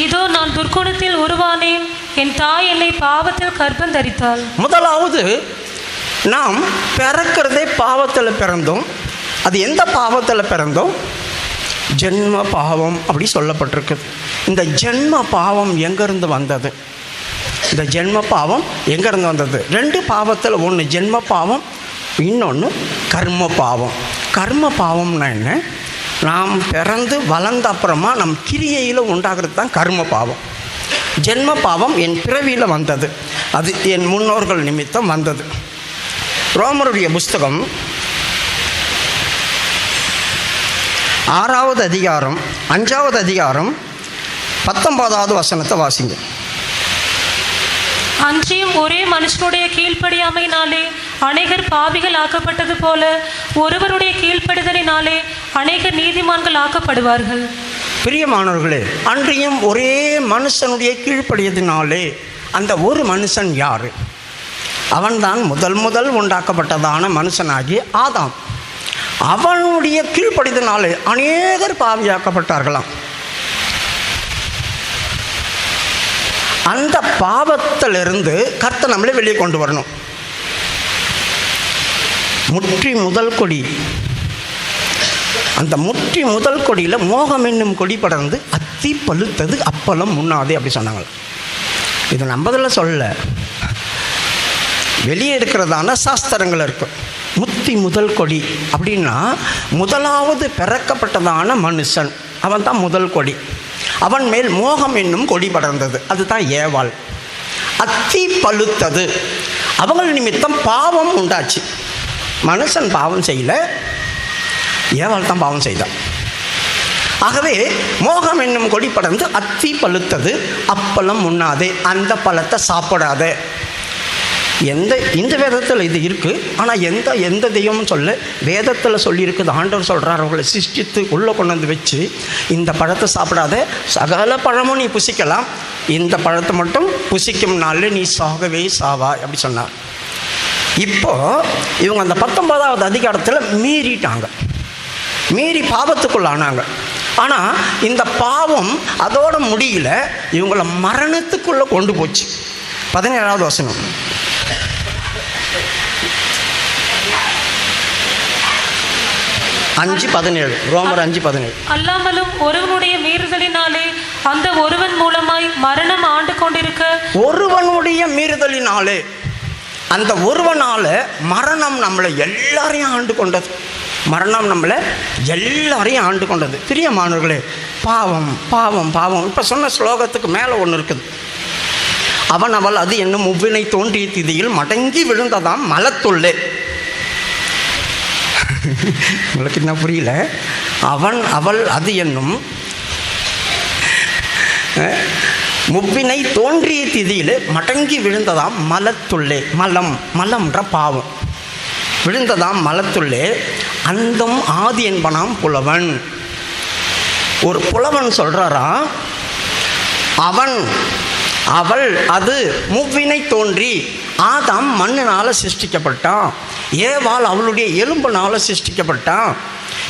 இதோ நான் துர்க்குணத்தில் உருவானேன், என் தாய் என்னை பாவத்தில் கர்ப்பம் தரித்தாள். முதலாவது நாம் பிறக்கிறதே பாவத்தில் பிறந்தோம். அது எந்த பாவத்தில் பிறந்தோம்? ஜென்ம பாவம் அப்படி சொல்லப்பட்டிருக்குது. இந்த ஜென்ம பாவம் எங்கேருந்து வந்தது? இந்த ஜென்ம பாவம் எங்கேருந்து வந்தது? 2 பாவத்தில் ஒன்று ஜென்ம பாவம், இன்னொன்று கர்ம பாவம். கர்ம பாவம்னா என்ன? நாம் பிறந்து வளர்ந்த அப்புறமா நம் கிரியையில் உண்டாகிறது தான் கர்ம பாவம். ஜென்ம பாவம் என் பிறவியில் வந்தது, அது என் முன்னோர்கள் நிமித்தம் வந்தது. ரோமருடைய புஸ்தகம் 6வது அதிகாரம் 5வது அதிகாரம் 19வது வசனத்தை வாசிங்க. அன்றியும் ஒரே மனுஷனுடைய கீழ்ப்படியாமையினாலே அநேகர் பாவிகள் ஆக்கப்பட்டது போல ஒருவருடைய கீழ்ப்படிதலினாலே அநேகர் நீதிமான்கள் ஆக்கப்படுவார்கள். பிரியமானவர்களே, அன்றியும் ஒரே மனுஷனுடைய கீழ்ப்படியதினாலே, அந்த ஒரு மனுஷன் யார்? அவன்தான் முதல் உண்டாக்கப்பட்டதான மனுஷனாகி ஆதாம். அவனுடைய கீழ்ப்படிதனாலே அநேகர் பாவியாக்கப்பட்டார்களாம். அந்த பாவத்திலிருந்து கர்த்தர் நம்மளை வெளியே கொண்டு வரணும். முற்றி முதல் கொடி, அந்த முற்றி முதல் கொடியில் மோகம் என்னும் கொடி படர்ந்து அத்தி பழுத்தது அப்பளம் முன்னாதே அப்படி சொன்னாங்க. இது நம்பதில் சொல்ல, வெளியே இருக்கிறதான சாஸ்திரங்கள் இருக்கும். முத்தி முதல் கொடி அப்படின்னா முதலாவது பிறக்கப்பட்டதான மனுஷன், அவன் தான் முதல் கொடி. அவன் மேல் மோகம் என்னும் கொடி படர்ந்தது, அதுதான் ஏவாள். அத்தி பழுத்தது, அவங்கள் நிமித்தம் பாவம் உண்டாச்சு. மனுஷன் பாவம் செய்யல, ஏவாள் தான் பாவம் செய்தான். ஆகவே மோகம் என்னும் கொடி படர்ந்து அத்தி பழுத்தது அப்பளம் உண்ணாதே, அந்த பழத்தை சாப்பிடாதே. இந்த வேதத்தில் இது இருக்குது. ஆனால் எந்த தெய்வமும் சொல்ல, வேதத்தில் சொல்லியிருக்குது. ஆண்டவர் சொல்கிறார், அவர்களை சிருஷ்டித்து உள்ளே கொண்டு வந்து வச்சு, இந்த பழத்தை சாப்பிடாத, சகல பழமும் நீ புசிக்கலாம், இந்த பழத்தை மட்டும் புசிக்கும் நாளில் நீ சாகவே சாவா அப்படி சொன்னார். இப்போது இவங்க அந்த 19வது அதிகாரத்தில் மீறிட்டாங்க, மீறி பாவத்துக்குள்ளானாங்க. ஆனால் இந்த பாவம் அதோட முடியல, இவங்களை மரணத்துக்குள்ளே கொண்டு போச்சு. 17வது வசனம். ரோமர் 5:17. அல்லாமலும் ஒருவனுடைய மீறுதலினாலே அந்த ஒருவன் மூலமாய் மரணம் ஆண்டு கொண்டிருக்க, ஒருவனுடைய மீறுதலினாலே அந்த ஒருவனால மரணம் நம்மளை எல்லாரையும் ஆண்டு கொண்டது. மரணம் நம்மளை எல்லாரையும் ஆண்டு கொண்டது. பிரியமானவர்களே, பாவம் பாவம் பாவம். இப்போ சொன்ன ஸ்லோகத்துக்கு மேலே ஒன்று இருக்குது. அவன் அவள் அது என்னும் முவ்வினை தோன்றிய திதியில் மடங்கி விழுந்ததாம் மலத்துள்ளே. உங்களுக்கு என்ன புரியல? அவன் அவள் அது என்னும் முவ்வினை தோன்றிய திதியில் மடங்கி விழுந்ததாம் மலத்துள்ளே. மலம்ன்ற பாவம் விழுந்ததாம் மலத்துள்ளே. அந்தம் ஆதி என்பனாம் புலவன். ஒரு புலவன் சொல்றாரா, அவன் அவள் அது முவ்வினை தோன்றி, ஆதாம் மண்ணினால் சிருஷ்டிக்கப்பட்டான், ஏவாள் அவளுடைய எலும்பினால் சிருஷ்டிக்கப்பட்டான்.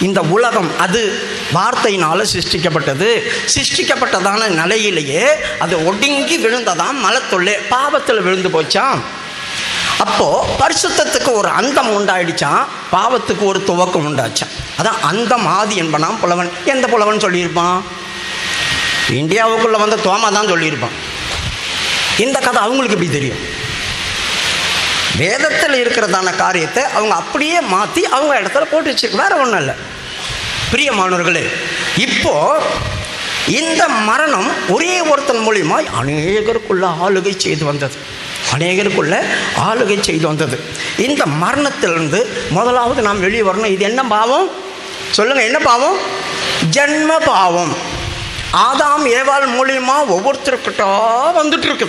இந்த உலகம் அது வார்த்தையினால் சிருஷ்டிக்கப்பட்டது. சிருஷ்டிக்கப்பட்டதான நிலையிலேயே அது ஒடுங்கி விழுந்ததாம் மலத்துள்ளே, பாவத்தில் விழுந்து போச்சான். அப்போது பரிசுத்தத்துக்கு ஒரு அந்தம் உண்டாயிடுச்சான், பாவத்துக்கு ஒரு துவக்கம் உண்டாச்சான். அதான் அந்தம் ஆதி என்பனாம் புலவன். எந்த புலவன் சொல்லியிருப்பான்? இந்தியாவுக்குள்ளே வந்த தோமா தான் சொல்லியிருப்பான். இந்த கதை அவங்களுக்கு எப்படி தெரியும்? வேதத்தில் இருக்கிறதான காரியத்தை அவங்க அப்படியே மாற்றி அவங்க இடத்துல போட்டு வச்சுருக்கு, வேற ஒன்றும் இல்லை. பிரியமானவர்களே, இப்போ இந்த மரணம் ஒரே ஒருத்தன் மூலியமாய் அநேகருக்குள்ள ஆளுகை செய்து வந்தது. இந்த மரணத்திலிருந்து முதலாவது நாம் வெளியே வரணும். இது என்ன பாவம் சொல்லுங்க? என்ன பாவம்? ஜென்ம பாவம். ஆதாம் ஏவாள் மூலியமா ஒவ்வொருத்தருக்கிட்ட வந்துட்டு இருக்கு.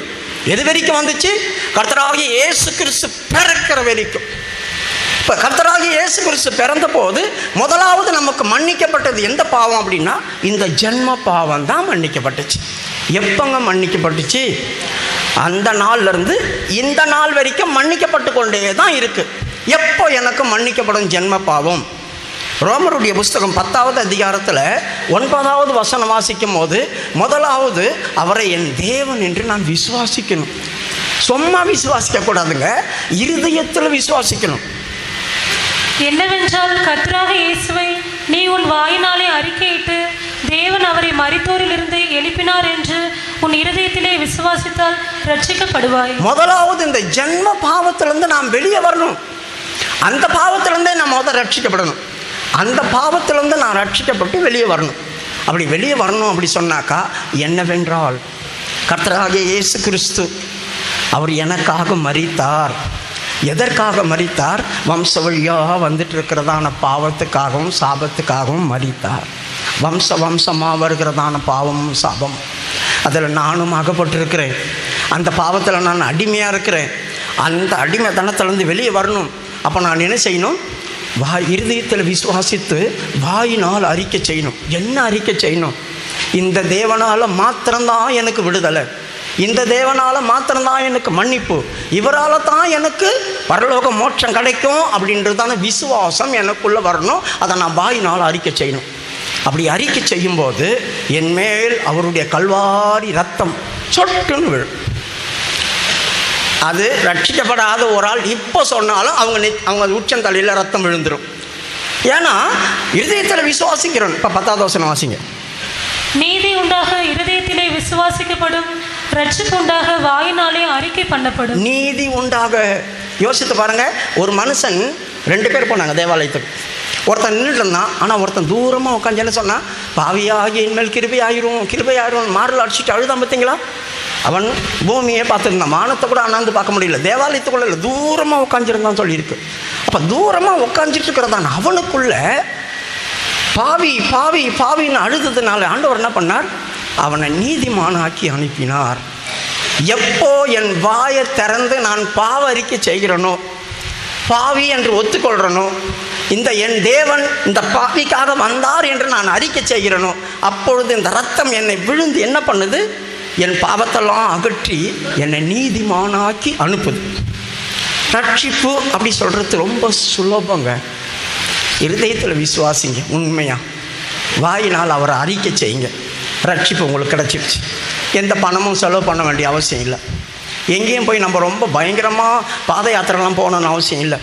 எது வரைக்கும் வந்துச்சு? கர்த்தராகிய இயேசு கிறிஸ்து பிறக்கிற வரைக்கும். இப்போ கர்த்தராகிய இயேசு கிறிஸ்து பிறந்த போது முதலாவது நமக்கு மன்னிக்கப்பட்டது எந்த பாவம் அப்படின்னா, இந்த ஜென்ம பாவம் தான் மன்னிக்கப்பட்டுச்சு. எப்பங்க மன்னிக்கப்பட்டுச்சு? அந்த நாள்லேருந்து இந்த நாள் வரைக்கும் மன்னிக்கப்பட்டு கொண்டே தான் இருக்குது. எப்போ எனக்கு மன்னிக்கப்படும் ஜென்ம பாவம்? ரோமருடைய புஸ்தகம் 10வது அதிகாரத்தில் 9வது வசனம் வாசிக்கும் போது, முதலாவது அவரை என் தேவன் என்று நான் விசுவாசிக்கணும். சும்மா விசுவாசிக்கக்கூடாதுங்க, இருதயத்தில் விசுவாசிக்கணும். என்னவென்றால் கர்த்தராக இயேசுவை நீ உன் வாயினாலே அறிக்கையிட்டு தேவன் அவரை மரித்தோரிலிருந்து எழுப்பினார் என்று உன் இருதயத்திலே விசுவாசித்தால் ரட்சிக்கப்படுவாய். முதலாவது இந்த ஜென்ம பாவத்திலிருந்து நாம் வெளியே வரணும். அந்த பாவத்திலிருந்தே நான் முதல் ரட்சிக்கப்படணும். அந்த பாவத்திலிருந்து நான் ரட்சிக்கப்பட்டு வெளியே வரணும். அப்படி வெளியே வரணும் அப்படி சொன்னாக்கா என்னவென்றால், கர்த்தராகிய இயேசு கிறிஸ்து அவர் எனக்காக மரித்தார். எதற்காக மரித்தார்? வம்ச வழியாக வந்துட்டு இருக்கிறதான பாவத்துக்காகவும் சாபத்துக்காகவும் மரித்தார். வம்சமாக வருகிறதான பாவமும் சாபம், அதில் நானும் அகப்பட்டிருக்கிறேன். அந்த பாவத்தில் நான் அடிமையாக இருக்கிறேன். அந்த அடிமைத்தனத்திலேருந்து வெளியே வரணும். அப்போ நான் என்ன செய்யணும்? இருதயத்தில் விசுவாசித்து வாயினால் அறிக்கை செய்யணும். என்ன அறிக்கை செய்யணும்? இந்த தேவனால் மாத்திரம்தான் எனக்கு விடுதலை, இந்த தேவனால் மாத்திரம்தான் எனக்கு மன்னிப்பு, இவரால் தான் எனக்கு பரலோக மோட்சம் கிடைக்கும் அப்படின்றதான விசுவாசம் எனக்குள்ளே வரணும். அதை நான் வாயினால் அறிக்கை செய்யணும். அப்படி அறிக்கை செய்யும்போது என் மேல் அவருடைய கல்வாரி ரத்தம் சொட்டுன்னு விழும். அது ரட்சிக்கப்படாத ஒரு ஆள் இப்போ சொன்னாலும் அவங்க உச்சந்தலையில் ரத்தம் விழுந்துடும். ஏன்னா இருதயத்தில் விசுவாசிக்கிறோம். இப்போ 10வது வசனம் வாசிங்க. நீதி உண்டாக இருதயத்திலே விசுவாசிக்கப்படும், ரட்சிப்பு உண்டாக வாயினாலே அறிக்கை பண்ணப்படும். நீதி உண்டாக யோசித்து பாருங்க. ஒரு மனுஷன் 2 பேர் போனாங்க தேவாலயத்துக்கு. ஒருத்தன் நின்றுட்டு இருந்தான். ஆனால் ஒருத்தன் தூரமாக உட்காந்து என்ன சொன்னான்? பாவியாகி இனிமேல் கிருபையாயிரும் மாறல் அடிச்சுட்டு அழுதான். பார்த்தீங்களா? அவன் பூமியை பார்த்துருந்தான், வானத்தை கூட அண்ணாந்து பார்க்க முடியல, தேவாலயத்துக்குள்ள இல்லை, தூரமாக உட்காந்துருந்தான் சொல்லியிருக்கு. அப்போ தூரமாக உட்காந்துட்டு இருக்கிறதான் அவனுக்குள்ள பாவி பாவி பாவின்னு அழுததுனால ஆண்டவர் என்ன பண்ணார்? அவனை நீதிமானாக்கி அனுப்பினார். எப்போ என் வாயை திறந்து நான் பாவ அறிக்கை செய்கிறனோ, பாவி என்று ஒத்துக்கொள்கிறனோ, இந்த என் தேவன் இந்த பாவிக்காக வந்தார் என்று நான் அறிக்கை செய்கிறனோ, அப்பொழுது இந்த ரத்தம் என்னை விழுந்து என்ன பண்ணுது? என் பாவத்தெல்லாம் அகற்றி என்னை நீதிமானாக்கி அனுப்புது. ரட்சிப்பு அப்படி சொல்கிறது ரொம்ப சுலபங்க. இருதயத்தில் விசுவாசிங்க, உண்மையாக வாயினால் அவரை அறிக்கை செய்யுங்க, ரட்சிப்பு உங்களுக்கு கிடச்சிருச்சு. எந்த பணமும் செலவு பண்ண வேண்டிய அவசியம் இல்லை. எங்கேயும் போய் நம்ம ரொம்ப பயங்கரமாக பாத யாத்திரைலாம் போகணுன்னு அவசியம் இல்லை.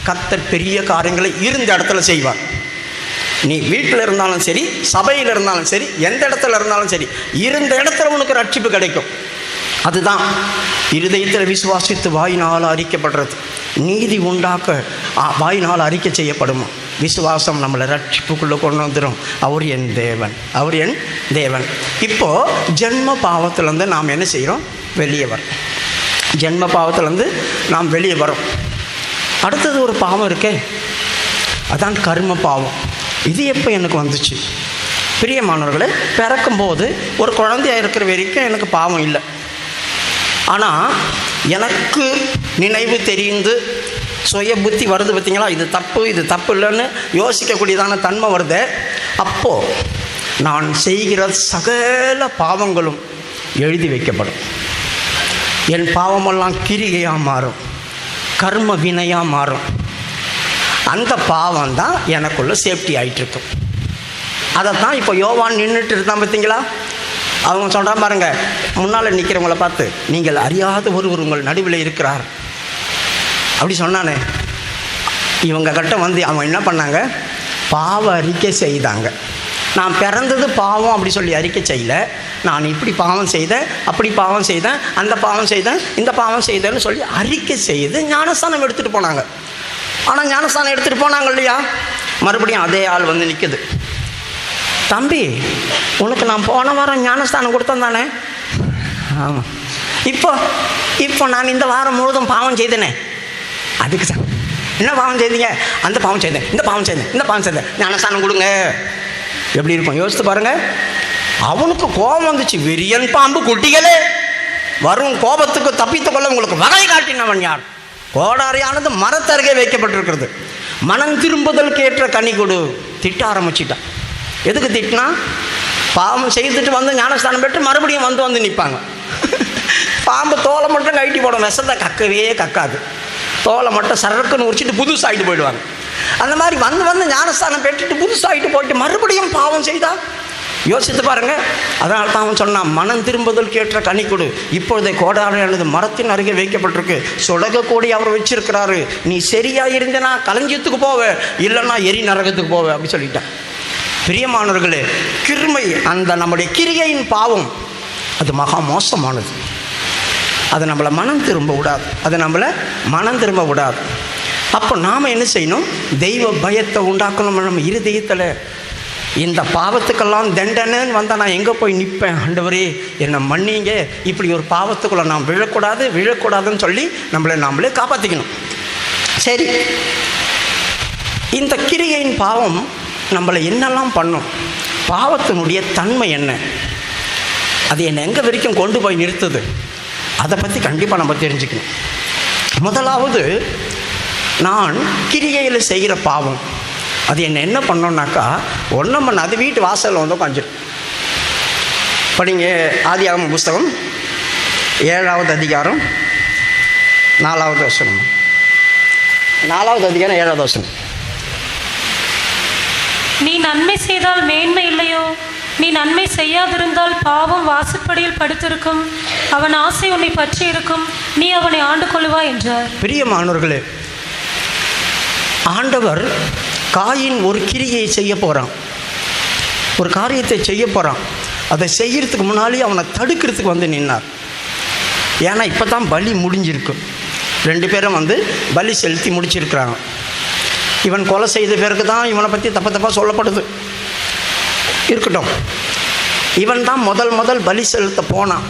கர்த்தர் பெரிய காரியங்களை இருந்த இடத்துல செய்வார். நீ வீட்டில் இருந்தாலும் சரி, சபையில் இருந்தாலும் சரி, எந்த இடத்துல இருந்தாலும் சரி, இருந்த இடத்துல உனக்கு ரட்சிப்பு கிடைக்கும். அதுதான் இருதயத்தில் விசுவாசித்து வாயினால் அறிக்கப்படுறது. நீதி உண்டாக்க வாயினால் அறிக்கை செய்யப்படுமா? விசுவாசம் நம்மளை ரட்சிப்புக்குள்ளே கொண்டு வந்துடும். அவர் என் தேவன். இப்போது ஜென்ம பாவத்திலேருந்து நாம் என்ன செய்கிறோம்? வெளியே வரோம். ஜென்ம பாவத்திலேருந்து நாம் வெளியே வரோம். அடுத்தது ஒரு பாவம் இருக்கே, அதான் கர்ம பாவம். இது எப்போ எனக்கு வந்துச்சு? பிரியமானவர்களே, பிறக்கும்போது ஒரு குழந்தையாக இருக்கிற வரைக்கும் எனக்கு பாவம் இல்லை. ஆனால் எனக்கு நினைவு தெரிந்து சுய புத்தி வருது பார்த்தீங்களா, இது தப்பு இல்லைன்னு யோசிக்கக்கூடியதான தன்மை வருது. அப்போது நான் செய்கிற சகல பாவங்களும் எழுதி வைக்கப்படும். என் பாவமெல்லாம் கிரிகையாக மாறும், கர்ம வினையாக மாறும். அந்த பாவம் தான் எனக்குள்ளே சேஃப்டி ஆகிட்டுருக்கும். அதை தான் இப்போ யோவான் நின்றுட்டு இருந்தான் பார்த்தீங்களா. அவங்க சொல்கிறான் பாருங்க, முன்னால் நிற்கிறவங்கள பார்த்து, நீங்கள் அறியாத ஒருவர் உங்கள் நடுவில் இருக்கிறார் அப்படி சொன்னானே. இவங்க கிட்ட வந்து அவன் என்ன பண்ணாங்க? பாவ அறிக்கை செய்தாங்க. நான் பிறந்தது பாவம் அப்படி சொல்லி அறிக்கை செய்யல. நான் இப்படி பாவம் செய்தேன், அப்படி பாவம் செய்தேன், அந்த பாவம் செய்தேன், இந்த பாவம் செய்தேன்னு சொல்லி அறிக்கை செய்து ஞானஸ்தானம் எடுத்துகிட்டு போனாங்க. ஆனால் ஞானஸ்தானம் எடுத்துகிட்டு போனாங்க இல்லையா, மறுபடியும் அதே ஆள் வந்து நிற்குது. தம்பி, உனக்கு நான் போன வாரம் ஞானஸ்தானம் கொடுத்தேன் தானே? ஆமாம். இப்போ நான் இந்த வாரம் முழுதும் பாவம் செய்தேனே, அதுக்கு சார் என்ன பாவம் செய்தீங்க? அந்த பாவம் செய்தேன், இந்த பாவம் செய்தேன், ஞானஸ்தானம் கொடுங்க. எப்படி இருக்கும் யோசித்து பாருங்கள். அவனுக்கு கோபம் வந்துச்சு. விரியன் பாம்பு குட்டிகளே, வரும் கோபத்துக்கு தப்பித்து கொள்ள உங்களுக்கு வகை காட்டினவன் யார்? கோடாரியானது மரத்தருகே வைக்கப்பட்டிருக்கிறது. மனம் திரும்புதலுக்கு ஏற்ற கனி கொடு. திட்ட ஆரம்பிச்சிட்டான். எதுக்கு திட்டினா? பாவம் செய்துட்டு வந்து ஞானஸ்தானம் பெற்று மறுபடியும் வந்து நிற்பாங்க. பாம்பு தோலை மட்டும் கழட்டி போடும், விஷத்தை கக்கவே கக்காது. தோலை மட்டும் சரக்குன்னு உரிச்சிட்டு புதுசாகிட்டு போயிடுவாங்க. அந்த மாதிரி வந்து வந்து ஞானஸ்தானம் பெற்றுட்டு புதுசாகிட்டு போயிட்டு மறுபடியும் பாவம் செய்தா யோசித்து பாருங்க. அதனால தான் அவன் சொன்னான், மனம் திரும்புதலுக்கு ஏற்ற கனி கொடு. இப்பொழுதே கோடானது மரத்தின் அருகே வைக்கப்பட்டிருக்கு, சொடகக்கூடி அவர் வச்சிருக்கிறாரு. நீ சரியாக இருந்தனா களஞ்சியத்துக்கு போவ, இல்லைன்னா எரி நரகத்துக்கு போவ அப்படி சொல்லிட்டான். பிரியமானவர்களே, கிருமை, அந்த நம்முடைய கிரியையின் பாவம் அது மகா மோசமானது. அதை நம்மளை மனம் திரும்ப விடாது. அப்போ நாம் என்ன செய்யணும்? தெய்வ பயத்தை உண்டாக்கணும் நம்ம இருதயத்தில். இந்த பாவத்துக்கெல்லாம் தண்டனைன்னு வந்தால் நான் எங்கே போய் நிற்பேன்? ஆண்டவரே என்னை மன்னிங்க, இப்படி ஒரு பாவத்துக்குள்ளே நான் விழக்கூடாதுன்னு சொல்லி நாமளே காப்பாற்றிக்கணும். சரி, இந்த கிரியையின் பாவம் நம்மளை என்னெல்லாம் பண்ணும்? பாவத்தினுடைய தன்மை என்ன? அது என்னை எங்கே வரைக்கும் கொண்டு போய் நிறுத்துது? அதை பற்றி கண்டிப்பாக நம்ம தெரிஞ்சுக்கணும். முதலாவது, நான் கிரியையில் செய்கிற பாவம் அது என்ன பண்ணோன்னாக்கா, ஒன்றும் பண்ண, அது வீட்டு வாசலில் வந்து உட்காந்துடும். படிங்க ஆதியாகம புஸ்தகம் 7வது அதிகாரம் 4வது வசனம். 4வது அதிகாரம் 7வது வசனம். நீ நன்மை செய்தால் மேன்மை இல்லையோ? நீ நன்மை செய்யாதிருந்தால் பாவம் வாசற்படியில் படுத்திருக்கும், அவன் ஆசை உன்னை பற்றி இருக்கும், நீ அவனை ஆண்டு கொள்ளுவா என்றார். பிரியமானவர்களே, ஆண்டவர் காயின் ஒரு கிரியை செய்ய போகிறான், ஒரு காரியத்தை செய்ய போகிறான். அதை செய்கிறதுக்கு முன்னாலே அவனை தடுக்கிறதுக்கு வந்து நின்னார். ஏன்னா இப்போ தான் பலி முடிஞ்சிருக்கு. 2 பேரும் வந்து பலி செலுத்தி முடிச்சிருக்கிறாங்க. இவன் கொலை செய்த பிறகு தான் இவனை பற்றி தப்பாக சொல்லப்படுது. இருக்கட்டும், இவன் தான் முதல் பலி செலுத்த போனான்.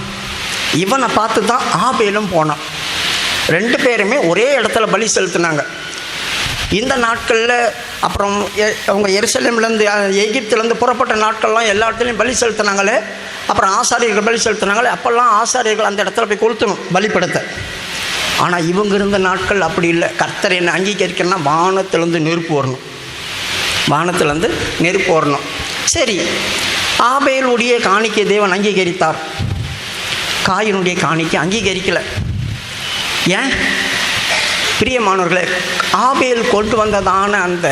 இவனை பார்த்து தான் ஆபேலும் போனான். 2 பேருமே ஒரே இடத்துல பலி செலுத்தினாங்க. இந்த நாட்களில் அப்புறம் அவங்க எருசலேம்லேருந்து எகிப்துலேருந்து புறப்பட்ட நாட்கள்லாம் எல்லா இடத்துலையும் பலி செலுத்தினாங்களே. அப்புறம் ஆசாரியர்கள் பலி செலுத்தினாங்களே. அப்போல்லாம் ஆசாரியர்கள் அந்த இடத்துல போய் கொளுத்தணும் பலிப்படத்தை. ஆனால் இவங்க இருந்த நாட்கள் அப்படி இல்லை. கர்த்தர் என்னை அங்கீகரிக்கணும்னா வானத்திலேருந்து நெருப்பு வரணும். சரி, ஆபேலுடைய காணிக்கை தேவன் அங்கீகரித்தார், காயினுடைய காணிக்கை அங்கீகரிக்கலை. ஏன்? பிரியமானவர்களே, ஆபேல் கொண்டு வந்ததான அந்த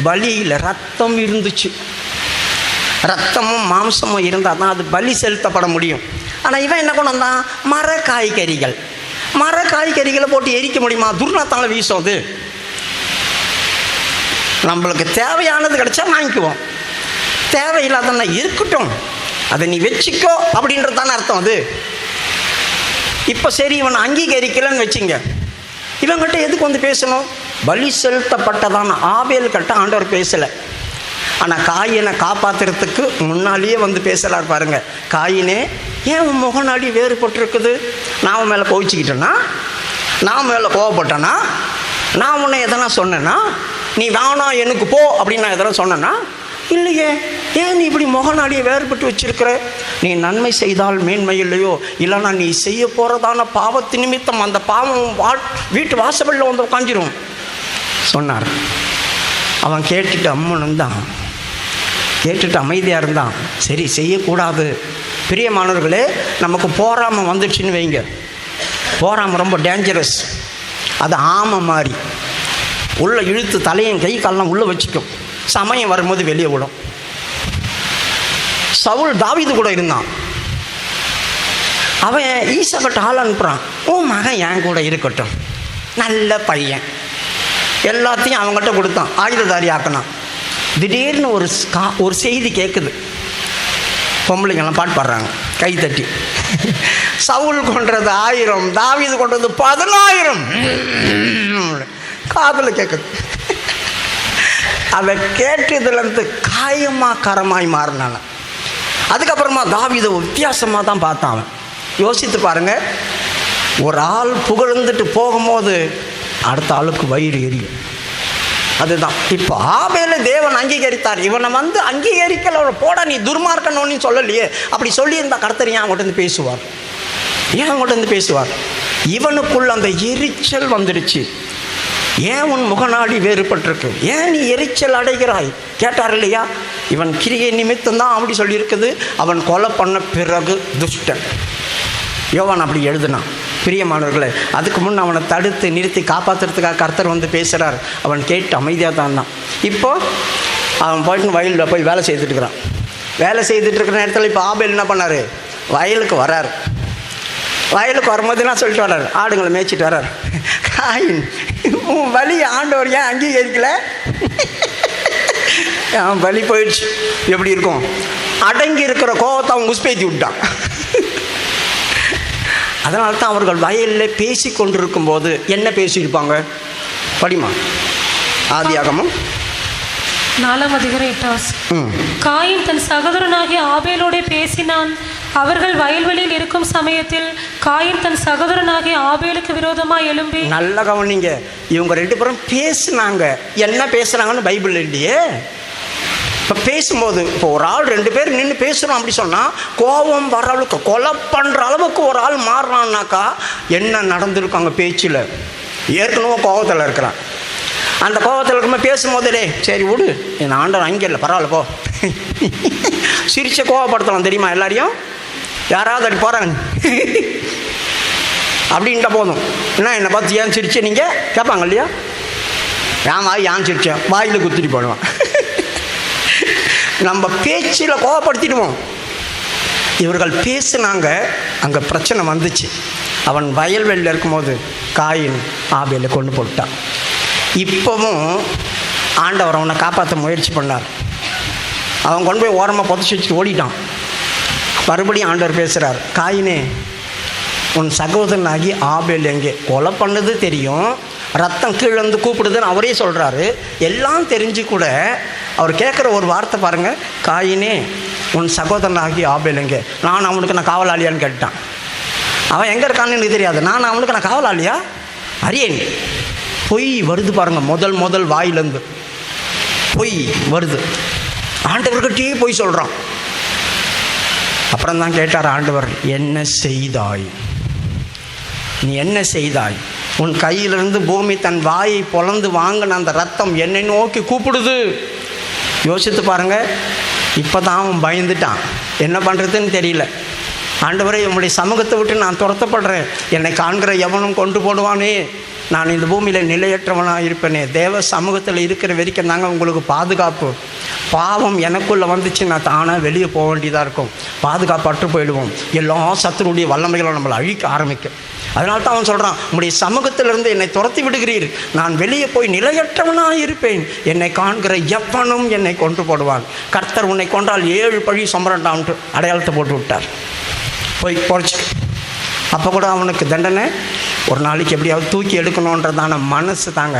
பலியில் ரத்தம் இருந்துச்சு. ரத்தமும் மாம்சமும் இருந்தால் தான் அது பலி செலுத்தப்பட முடியும். ஆனால் இவன் என்ன கொண்டு வந்தான்? மர காய்கறிகளை போட்டு எரிக்க முடியுமா? துர்நாத்தால வீசும். அது நம்மளுக்கு தேவையானது கிடைச்சா வாங்கிக்குவோம், தேவையில்லாதன்னா இருக்கட்டும், அதை நீ வச்சுக்கோ அப்படின்றது தானே அர்த்தம். அது இப்போ சரி, இவனை அங்கீகரிக்கலன்னு வச்சுங்க, இவங்கிட்ட எதுக்கு வந்து பேசணும்? பலி செலுத்தப்பட்டதான ஆபேல் கிட்ட ஆண்டவர் பேசலை. ஆனால் காயினை காப்பாற்றுறதுக்கு முன்னாலேயே வந்து பேசலார் பாருங்க. காயினே, ஏன் உன் முகநாடி வேறுபட்டிருக்குது? நான் உன் மேலே கோவிச்சுக்கிட்டேன்னா, நான் மேலே கோவப்பட்டேன்னா, நான் உன்னை எதனா சொன்னேன்னா, நீ வேணாம் எனக்கு போ அப்படின்னு நான் எதனா சொன்னேன்னா இல்லையே. ஏன் நீ இப்படி முகநாடியை வேறுபட்டு வச்சிருக்கிற? நீ நன்மை செய்தால் மேன்மை இல்லையோ? இல்லைன்னா நீ செய்ய போகிறதான பாவத்து நிமித்தம் அந்த பாவம் வீட்டு வாசப்படியில் வந்து உட்காந்துரும் சொன்னார். அவன் கேட்டுட்டு அம்மனுந்தான், கேட்டுட்டு அமைதியாக இருந்தான். சரி, செய்யக்கூடாது. பிரியமானவர்களே, நமக்கு போராமல் வந்துடுச்சுன்னு வைங்க. போராமல் ரொம்ப டேஞ்சரஸ். அது ஆமை மாதிரி உள்ளே இழுத்து தலையும் கை காலெலாம் உள்ளே வச்சுக்கும். சமயம் வரும்போது வெளியே விடும். சவுல் தாவீது கூட இருந்தான். அவன் ஈசாக்கிட்ட ஆள் அனுப்புகிறான், உன் மகன் என் கூட இருக்கட்டும், நல்ல பையன், எல்லாத்தையும் அவங்ககிட்ட கொடுத்தான், ஆயுததாரி ஆக்கினான். திடீர்னு ஒரு செய்தி கேட்குது. பொம்பளைங்கெல்லாம் பாட்டு பாடுறாங்க கை தட்டி. சவுல் கொன்றது 1000, தாவீது கொன்றது 10000 காதில் கேட்குது. அதை கேட்டதுலேருந்து காயமாய் மாறினான். அதுக்கப்புறமா தாவீதை வித்தியாசமாக தான் பார்த்தான் அவன். யோசித்து பாருங்கள், ஒரு ஆள் புகழ்ந்துட்டு போகும்போது அடுத்த ஆளுக்கு வயிறு எரியும். அதுதான் இப்போ ஆபேலை தேவன் அங்கீகரித்தார். இவனை வந்து அங்கீகரிக்கல, போட நீ துர்மார்க்கணும்னு சொல்லலையே. அப்படி சொல்லியிருந்தா கர்த்தர் ஏன் அவங்கள்ட்ட பேசுவார்? இவனுக்குள்ள அந்த எரிச்சல் வந்துடுச்சு. ஏன் உன் முகநாடி வேறுபட்டிருக்கு? ஏன் நீ எரிச்சல் அடைகிறாய் கேட்டார் இல்லையா? இவன் கிரியை நிமித்தம்தான் அப்படி சொல்லியிருக்குது. அவன் கொலை பண்ண பிறகு துஷ்டன். யோவான் அப்படி எழுதுனான். பிரியமானவர்களே, அதுக்கு முன் அவனை தடுத்து நிறுத்தி காப்பாற்றுறதுக்காக கர்த்தர் வந்து பேசுகிறார். அவன் கேட்டு அமைதியாக தான் தான். இப்போது அவன் போய்ட்டு வயலில் போய் வேலை செய்துட்டு இருக்கிறான். வேலை செய்துட்டு இருக்கிற நேரத்தில் இப்போ ஆபேல் என்ன பண்ணார்? வயலுக்கு வரார். வயலுக்கு வரும்போது என்ன சொல்லிட்டு வர்றாரு? ஆடுங்களை மேய்ச்சிட்டு வர்றார். காயின், உன் வலி ஆண்டவர் ஏன் அங்கீகரிக்கல? அவன் வலி போயிடுச்சு. எப்படி இருக்கும்? அடங்கி இருக்கிற கோவத்தை அவன் உஸ்பேத்தி விட்டான். அதனால தான் அவர்கள் வயலில் பேசி கொண்டிருக்கும் போது என்ன பேசியிருப்பாங்க? படிமா ஆதியாகமம் 4:8. காயின் தன் சகோதரனாகிய ஆபேலோடே பேசினான். அவர்கள் வயல்வெளியில் இருக்கும் சமயத்தில் காயின் தன் சகோதரனாகிய ஆபேலுக்கு விரோதமாக எழும்பி. நல்ல கவனிங்க, இவங்க 2 பேரும் பேசினாங்க. என்ன பேசுனாங்கன்னு பைபிள் இல்லையே. இப்போ பேசும்போது இப்போ ஒரு ஆள் 2 பேர் நின்று பேசுகிறோம் அப்படி சொன்னால் கோபம் வர அளவுக்கு கொலை பண்ணுற அளவுக்கு ஒரு ஆள் மாறுறான்னாக்கா என்ன நடந்திருக்காங்க பேச்சில்? ஏற்கனவே கோபத்தில் இருக்கிறான். அந்த கோபத்தில் இருக்கும்போது பேசும்போதே சரி விடு, என் ஆண்டவர் அங்கே இல்லை, பரவாயில்ல போ, சிரிச்ச கோவப்படுத்தலாம் தெரியுமா? எல்லாரையும் யாராவது அப்படி போகிறாங்க அப்படின்ட்டா போதும். என்ன என்னை பார்த்து ஏன் சிரிச்ச நீங்கள் கேட்பாங்க இல்லையா? ஏன் வாய் ஏன் சிரிச்சேன்? வாயில் குத்திட்டு போடுவான். நம்ம பேச்சில் கோவப்படுத்திடுவோம். இவர்கள் பேசுனாங்க, அங்கே பிரச்சனை வந்துச்சு. அவன் வயல்வெளியில் இருக்கும்போது காயின் ஆபேலை கொண்டு போட்டான். இப்போவும் ஆண்டவர் அவனை காப்பாற்ற முயற்சி பண்ணார். அவன் கொண்டு போய் ஓரமாக புதைச்சி வச்சுட்டு ஓடிட்டான். மறுபடியும் ஆண்டவர் பேசுகிறார், காயினே, உன் சகோதரனாகி ஆபேல் எங்கே? கொலை பண்ணது தெரியும், ரத்தம் கீழே வந்து கூப்பிடுதுன்னு அவரே சொல்கிறாரு. எல்லாம் தெரிஞ்சு கூட அவர் கேட்குற ஒரு வார்த்தை பாருங்கள், காயினே, உன் சகோதரனாகி ஆபேல் எங்கே? நான் காவலாளியான்னு கேட்டான். அவன் எங்கே இருக்கான்னு எனக்கு தெரியாது. நான் காவலாளியா? அறியேன். பொய் வருது பாருங்கள், முதல் வாயிலேருந்து பொய் வருது. ஆண்டவர்கிட்டயே பொய் சொல்கிறான். அப்புறம் தான் கேட்டார் ஆண்டவர், என்ன செய்தாய்? நீ என்ன செய்தாய்? உன் கையிலிருந்து பூமி தன் வாயை பொளந்து வாங்கின அந்த ரத்தம் என்னை நோக்கி கூப்பிடுது. யோசித்து பாருங்கள். இப்போ தான் அவன் பயந்துட்டான், என்ன பண்ணுறதுன்னு தெரியல. ஆண்டவரே, உங்களுடைய சமூகத்தை விட்டு நான் துரத்தப்படுறேன், என்னை காண்கிற எவனும் கொண்டு போடுவானே, நான் இந்த பூமியில் நிலையற்றவனாக இருப்பேனே, தேவ சமூகத்தில் இருக்கிற வரைக்கும் தாங்க உங்களுக்கு பாதுகாப்பு. பாவம் எனக்குள்ளே வந்துச்சு, நான் தானாக வெளியே போக வேண்டியதாக இருக்கும், பாதுகாப்பற்று போயிடுவோம், எல்லா சத்துருடைய வல்லமைகளும் நம்மளை அழிக்க ஆரம்பிக்கும். அதனால தான் அவன் சொல்கிறான், உங்களுடைய சமூகத்திலிருந்து என்னை துரத்தி விடுகிறீர், நான் வெளியே போய் நிலையற்றவனாக இருப்பேன், என்னை காண்கிற எவனும் என்னை கொண்டு போடுவான். கர்த்தர் உன்னை கொன்றால் 7 பழி சொம்பரண்டான்ட்டு அடையாளத்தை போட்டு விட்டார். போய் பொழைச்சி. அப்போ கூட அவனுக்கு தண்டனை, ஒரு நாளைக்கு எப்படியாவது தூக்கி எடுக்கணுன்றதான மனசு தாங்க.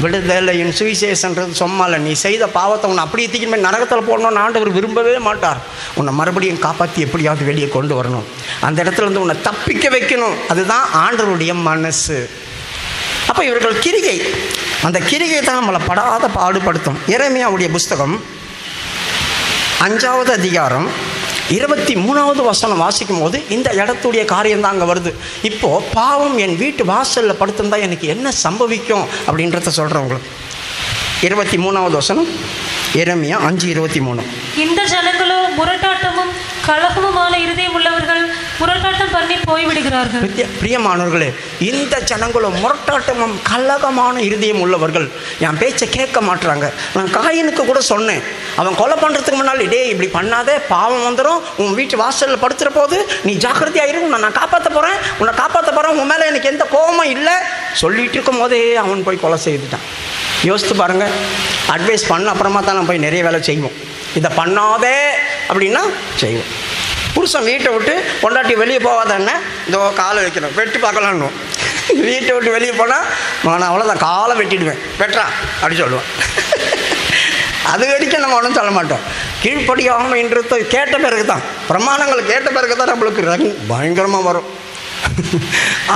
விடுதலையின் சுவிசேஷன்றது சொம்மால, நீ செய்த பாவத்தை உன்னை அப்படியே தூக்கி நரகத்தில் போடணும்னு ஆண்டவர் விரும்பவே மாட்டார். உன்னை மறுபடியும் காப்பாற்றி எப்படியாவது வெளியே கொண்டு வரணும், அந்த இடத்துல இருந்து உன்னை தப்பிக்க வைக்கணும். அதுதான் ஆண்டவருடைய மனசு. அப்போ இவர்கள் கிரிகை, அந்த கிரிகை தான் நம்மளை படாத பாடுபடுத்தும். எரேமியாவுடைய புஸ்தகம் 5வது அதிகாரம் 23வது வசனம் வாசிக்கும் போது இந்த இடத்துடைய காரியம் தான் அங்கே வருது. இப்போது பாவம் என் வீட்டு வாசலில் படுத்திருந்தா எனக்கு என்ன சம்பவிக்கும் அப்படின்றத சொல்கிறவங்களுக்கு. 23வது வசனம், எரேமியா 5:23. இந்த ஜனங்களோ முரட்டாட்டமும் கலகமுமான இருதயம் உள்ளவர்கள், முரட்டாட்டம் பண்ணி போய்விடுகிறார்கள். பிரியமானவர்களே, இந்த ஜனங்களும் முரட்டாட்டமும் கலகமான இருதயம் உள்ளவர்கள், என் பேச்சை கேட்க மாட்டுறாங்க. நான் காயினுக்கு கூட சொன்னேன், அவன் கொலை பண்ணுறதுக்கு முன்னால், டே இப்படி பண்ணாதே, பாவம் வந்துடும், உன் வீட்டு வாசலில் படுத்துகிற போது நீ ஜாக்கிரதையாயிரும், நான் காப்பாற்ற போகிறேன், உன்னை காப்பாற்ற போகிறேன், உன் மேலே எனக்கு எந்த கோபமும் இல்லை சொல்லிகிட்டு இருக்கும் போதே அவன் போய் கொலை செய்துட்டான். யோசித்து பாருங்கள். அட்வைஸ் பண்ண அப்புறமா தான் நம்ம போய் நிறைய வேலை செய்வோம். இதை பண்ணாதே அப்படின்னா செய்வோம். புருஷன் வீட்டை விட்டு பொண்டாட்டி வெளியே போகாதானே, இதோ காலை வைக்கணும், வெட்டி பார்க்கலான்னு. வீட்டை விட்டு வெளியே போனால் நான் அவ்வளோதான், காலை வெட்டிடுவேன், வெட்டுறா அப்படி சொல்லுவேன். அது வரைக்கும் நம்ம ஒன்றும் சொல்ல மாட்டோம். கீழ்ப்படியாமைன்றது கேட்ட பிறகு தான், பிரமாணங்கள் கேட்ட பிறகு தான் நம்மளுக்கு பயங்கரமாக வரும்.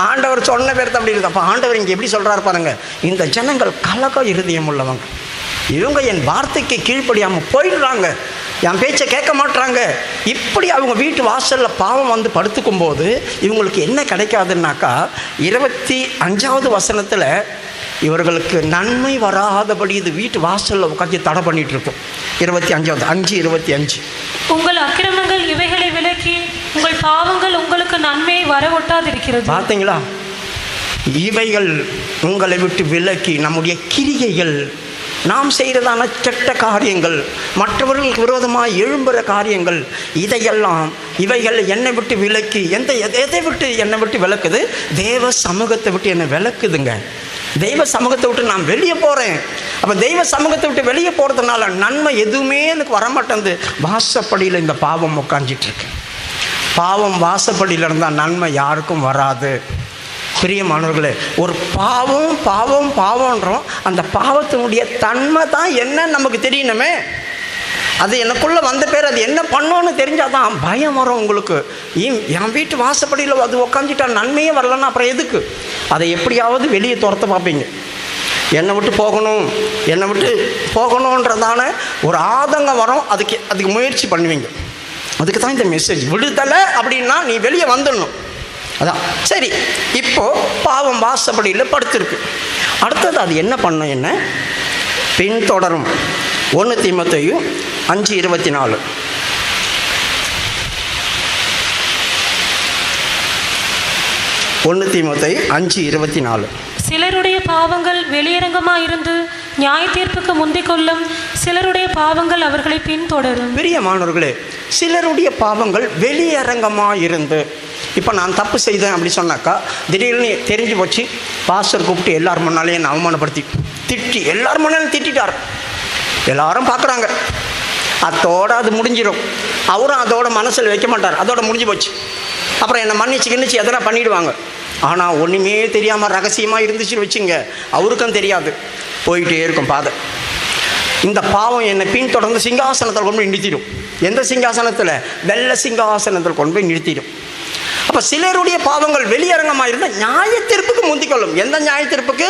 ஆண்டவர் சொன்ன பேர் அப்படி இருக்கு. அப்போ ஆண்டவர் இங்கே எப்படி சொல்கிறாரு பாருங்க, இந்த ஜனங்கள் கலக இருதயம் உள்ளவங்க, இவங்க என் வார்த்தைக்கு கீழ்ப்படியாமல் போயிடுறாங்க, என் பேச்சை கேட்க மாட்டுறாங்க. இப்படி அவங்க வீட்டு வாசலில் பாவம் வந்து படுத்துக்கும் போது இவங்களுக்கு என்ன கிடைக்காதுன்னாக்கா, 25வது வசனத்தில் இவர்களுக்கு நன்மை வராதபடி இது வீட்டு வாசலில் உட்காந்து தடை பண்ணிட்டு இருக்கும். 25 உங்கள் அக்கிரமங்கள் இவைகளை விலக்கி உங்கள் பாவங்கள் உங்களுக்கு நன்மையை வர ஒட்டாதிருக்கிறது. பார்த்தீங்களா? இவைகள் உங்களை விட்டு விலக்கி நம்முடைய கிரியைகள், நாம் செய்கிறதான கெட்ட காரியங்கள், மற்றவர்களுக்கு விரோதமாக எழும்புகிற காரியங்கள், இவைகள் என்னை விட்டு விலக்கி எதை விட்டு என்னை விட்டு விலக்குது? தேவ சமூகத்தை விட்டு என்னை விலக்குதுங்க. தெய்வ சமூகத்தை விட்டு நான் வெளியே போகிறேன். அப்போ தெய்வ சமூகத்தை விட்டு வெளியே போகிறதுனால நன்மை எதுவுமே எனக்கு வரமாட்டேங்குது. வாசப்படியில் இந்த பாவம் உட்காந்துட்டுருக்கு. பாவம் வாசப்படியில் இருந்தால் நன்மை யாருக்கும் வராது. பிரியமானவர்களே, ஒரு பாவம்ன்றோம். அந்த பாவத்தினுடைய தன்மை தான் என்னன்னு நமக்கு தெரியணுமே. அது எனக்குள்ளே வந்த பேர் அது என்ன பண்ணோன்னு தெரிஞ்சால் தான் பயம் வரும் உங்களுக்கு. என் வீட்டு வாசப்படியில் அது உக்காந்துட்டா நன்மையே வரலன்னா அப்புறம் எதுக்கு? அதை எப்படியாவது வெளியே துரத்த பார்ப்பீங்க. என்னை விட்டு போகணுன்றதான ஒரு ஆதங்கம் வரும். அதுக்கு முயற்சி பண்ணுவீங்க. அதுக்கு தான் இந்த மெசேஜ். விடுதலை அப்படின்னா நீ வெளியே வந்துடணும். அதான் சரி. இப்போது பாவம் வாசப்படியில் படுத்திருக்கு. அடுத்தது அது என்ன பண்ணும்? என்ன பின்தொடரும்? 1 தீமோத்தேயு 5:24. 1 தீமோத்தேயு 5:24. சிலருடைய பாவங்கள் வெளியரங்கமாயிருந்து நியாய தீர்ப்புக்கு முந்திக் கொள்ளும், சிலருடைய பாவங்கள் அவர்களை பின்தொடரும். பிரியமானவர்களே, சிலருடைய பாவங்கள் வெளியரங்கமாயிருந்து, இப்போ நான் தப்பு செய்தேன் அப்படி சொன்னாக்கா திடீர்னு தெரிஞ்சு போச்சு, பாஸ்டர் கூப்பிட்டு எல்லார் முன்னாலேயும் என்னை அவமானப்படுத்தி திட்டி எல்லார் முன்னாலும் திட்டார். எல்லாரும் பார்க்குறாங்க. அதோடு அது முடிஞ்சிடும். அவரும் அதோட மனசில் வைக்க மாட்டார். அதோட முடிஞ்சு போச்சு. அப்புறம் என்னை மன்னிச்சு எதனா பண்ணிவிடுவாங்க. ஆனால் ஒன்றுமே தெரியாமல் ரகசியமாக இருந்துச்சுன்னு வச்சுங்க, அவருக்கும் தெரியாது. போயிட்டே இருக்கும் பாதை. இந்த பாவம் என்னை பின்தொடர்ந்து சிங்காசனத்தில் கொண்டு போய் நிறுத்திடும். எந்த சிங்காசனத்தில்? வெள்ளை சிங்காசனத்தில் கொண்டு போய் நிறுத்திடும். அப்போ சிலருடைய பாவங்கள் வெளியரங்கமாக இருந்தால் நியாயத்தீர்ப்புக்கு முந்திக்கொள்ளும். எந்த நியாயத்தீர்ப்புக்கு?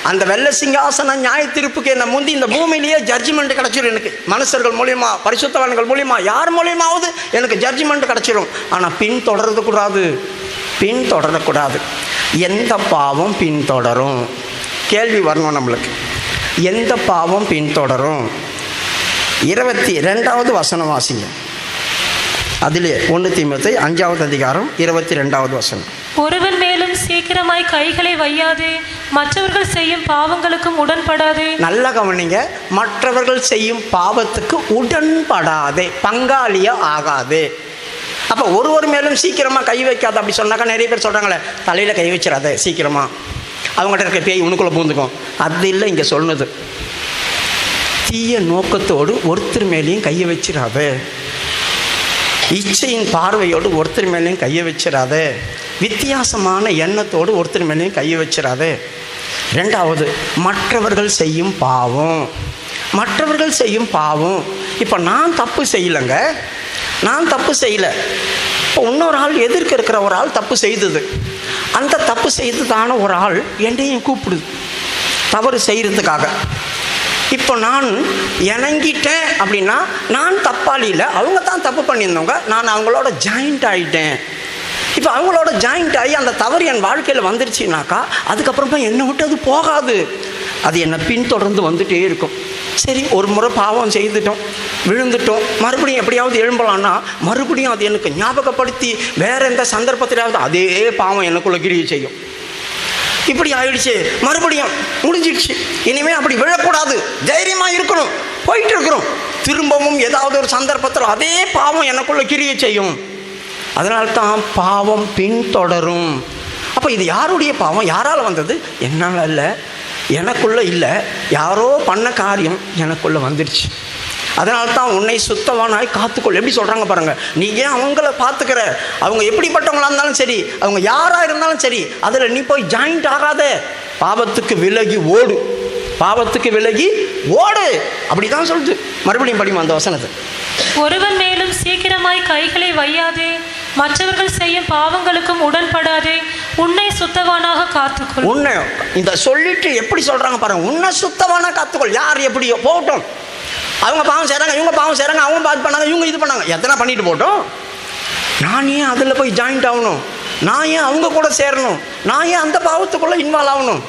அந்த வெள்ளை சிங்காசன நியாயத்தீர்ப்புக்கு என்னை முந்தி இந்த பூமியிலேயே ஜட்ஜ்மெண்ட் கிடச்சிடும். எனக்கு மனுஷர்கள் மூலியமா, பரிசுத்தவான்கள் மூலியமா, யார் மூலியமாவது எனக்கு ஜட்ஜ்மெண்ட் கிடச்சிடும். ஆனால் பின்தொடரக்கூடாது. எந்த பாவம் பின்தொடரும்? கேள்வி வரணும் நம்மளுக்கு. எந்த பாவம் பின்தொடரும்? 22வது வசனம் வாசிங்க. அதிலே 1 தீமோத்தேயு 5வது அதிகாரம் 22வது வசனம். ஒருவன் மேலும் சீக்கிரமாய் கைகளை வையாதே, மற்றவர்கள் செய்யும் பாவங்களுக்கும் உடன்படாதே. நல்ல கவனிங்க. மற்றவர்கள் செய்யும் பாவத்துக்கு உடன்படாதே, பங்காளியா ஆகாதே. அப்போ ஒருவர் மேலும் சீக்கிரமாக கை வைக்காது அப்படி சொன்னாக்கா நிறைய பேர் சொல்கிறாங்களே, தலையில் கை வச்சிடாத சீக்கிரமாக, அவங்ககிட்ட இருக்க பேய் உனக்குள்ளே பூந்துக்கும். அது இல்லை இங்கே சொன்னது. தீய நோக்கத்தோடு ஒருத்தர் மேலேயும் கையை வச்சிடாத. இச்சையின் பார்வையோடு ஒருத்தர் மேலேயும் கையை வச்சிடாத. வித்தியாசமான எண்ணத்தோடு ஒருத்தர் மேலேயும் கையை வச்சிடாத. 2வது, மற்றவர்கள் செய்யும் பாவம். இப்போ நான் தப்பு செய்யலைங்க, இப்போ இன்னொரு ஆள் எதிர்க்க இருக்கிற ஒரு ஆள் தப்பு செய்தது. அந்த தப்பு செய்ததான ஒரு ஆள் என்னையும் கூப்பிடுது தவறு செய்கிறதுக்காக. இப்போ நான் இணங்கிட்டேன் அப்படின்னா நான் தப்பாளி இல்லை, அவங்க தான் தப்பு பண்ணியிருந்தவங்க. நான் அவங்களோட ஜாயிண்ட் ஆகிட்டேன். இப்போ அவங்களோட ஜாயிண்ட் ஆகி அந்த தவறு என் வாழ்க்கையில் வந்துருச்சுனாக்கா அதுக்கப்புறமா என்னை விட்டு அது போகாது. அது என்னை பின்தொடர்ந்து வந்துகிட்டே இருக்கும். சரி, ஒரு முறை பாவம் செய்துட்டோம், விழுந்துட்டோம், மறுபடியும் எப்படியாவது எழும்பலான்னா மறுபடியும் அது எனக்கு ஞாபகப்படுத்தி வேற எந்த சந்தர்ப்பத்திலாவது அதே பாவம் எனக்குள்ள கிரியை செய்யும். இப்படி ஆயிடுச்சு, மறுபடியும் முடிஞ்சிடுச்சு, இனிமேல் அப்படி விழக்கூடாது, தைரியமாக இருக்கணும், போயிட்டு இருக்கிறோம். திரும்பவும் ஏதாவது ஒரு சந்தர்ப்பத்தில் அதே பாவம் எனக்குள்ள கிரியை செய்யும். அதனால்தான் பாவம் பின்தொடரும். அப்போ இது யாருடைய பாவம்? யாரால் வந்தது? என்னால் இல்லை, எனக்குள்ளே இல்லை, யாரோ பண்ண காரியம் எனக்குள்ளே வந்துடுச்சு. அதனால்தான் உன்னை சுத்தவானாய் காத்துக்கொள். எப்படி சொல்கிறாங்க பாருங்கள். நீ ஏன் அவங்கள பார்த்துக்கிற? அவங்க எப்படிப்பட்டவங்களாக இருந்தாலும் சரி, அவங்க யாராக இருந்தாலும் சரி, அதில் நீ போய் ஜாயிண்ட் ஆகாத. பாவத்துக்கு விலகி ஓடு. அப்படி தான் சொல்லுது. மறுபடியும் படிமா அந்த வசனத்தை. ஒருவன் மேலும் சீக்கிரமாய் கைகளை வையாதே, மற்றவர்கள் செய்யும் பாவங்களுக்கும் உடன்படாதே, உன்னை சுத்தவானாக காத்துக்கொள். உன்னை இந்த சொல்லிட்டு எப்படி சொல்கிறாங்க பாருங்க. உன்னை சுத்தவானாக காத்துக்கொள். யார் எப்படியோ போகட்டும், அவங்க பாவம் செய்கிறாங்க, இவங்க பாவம் செய்கிறாங்க, அவங்க பாத்து பண்ணாங்க, இவங்க இது பண்ணாங்க, எத்தனை பண்ணிட்டு போட்டோம். நான் ஏன் அதில் போய் ஜாயிண்ட் ஆகணும்? நான் ஏன் அவங்க கூட சேரணும்? நான் ஏன் அந்த பாவத்துக்குள்ளே இன்வால்வ் ஆகணும்?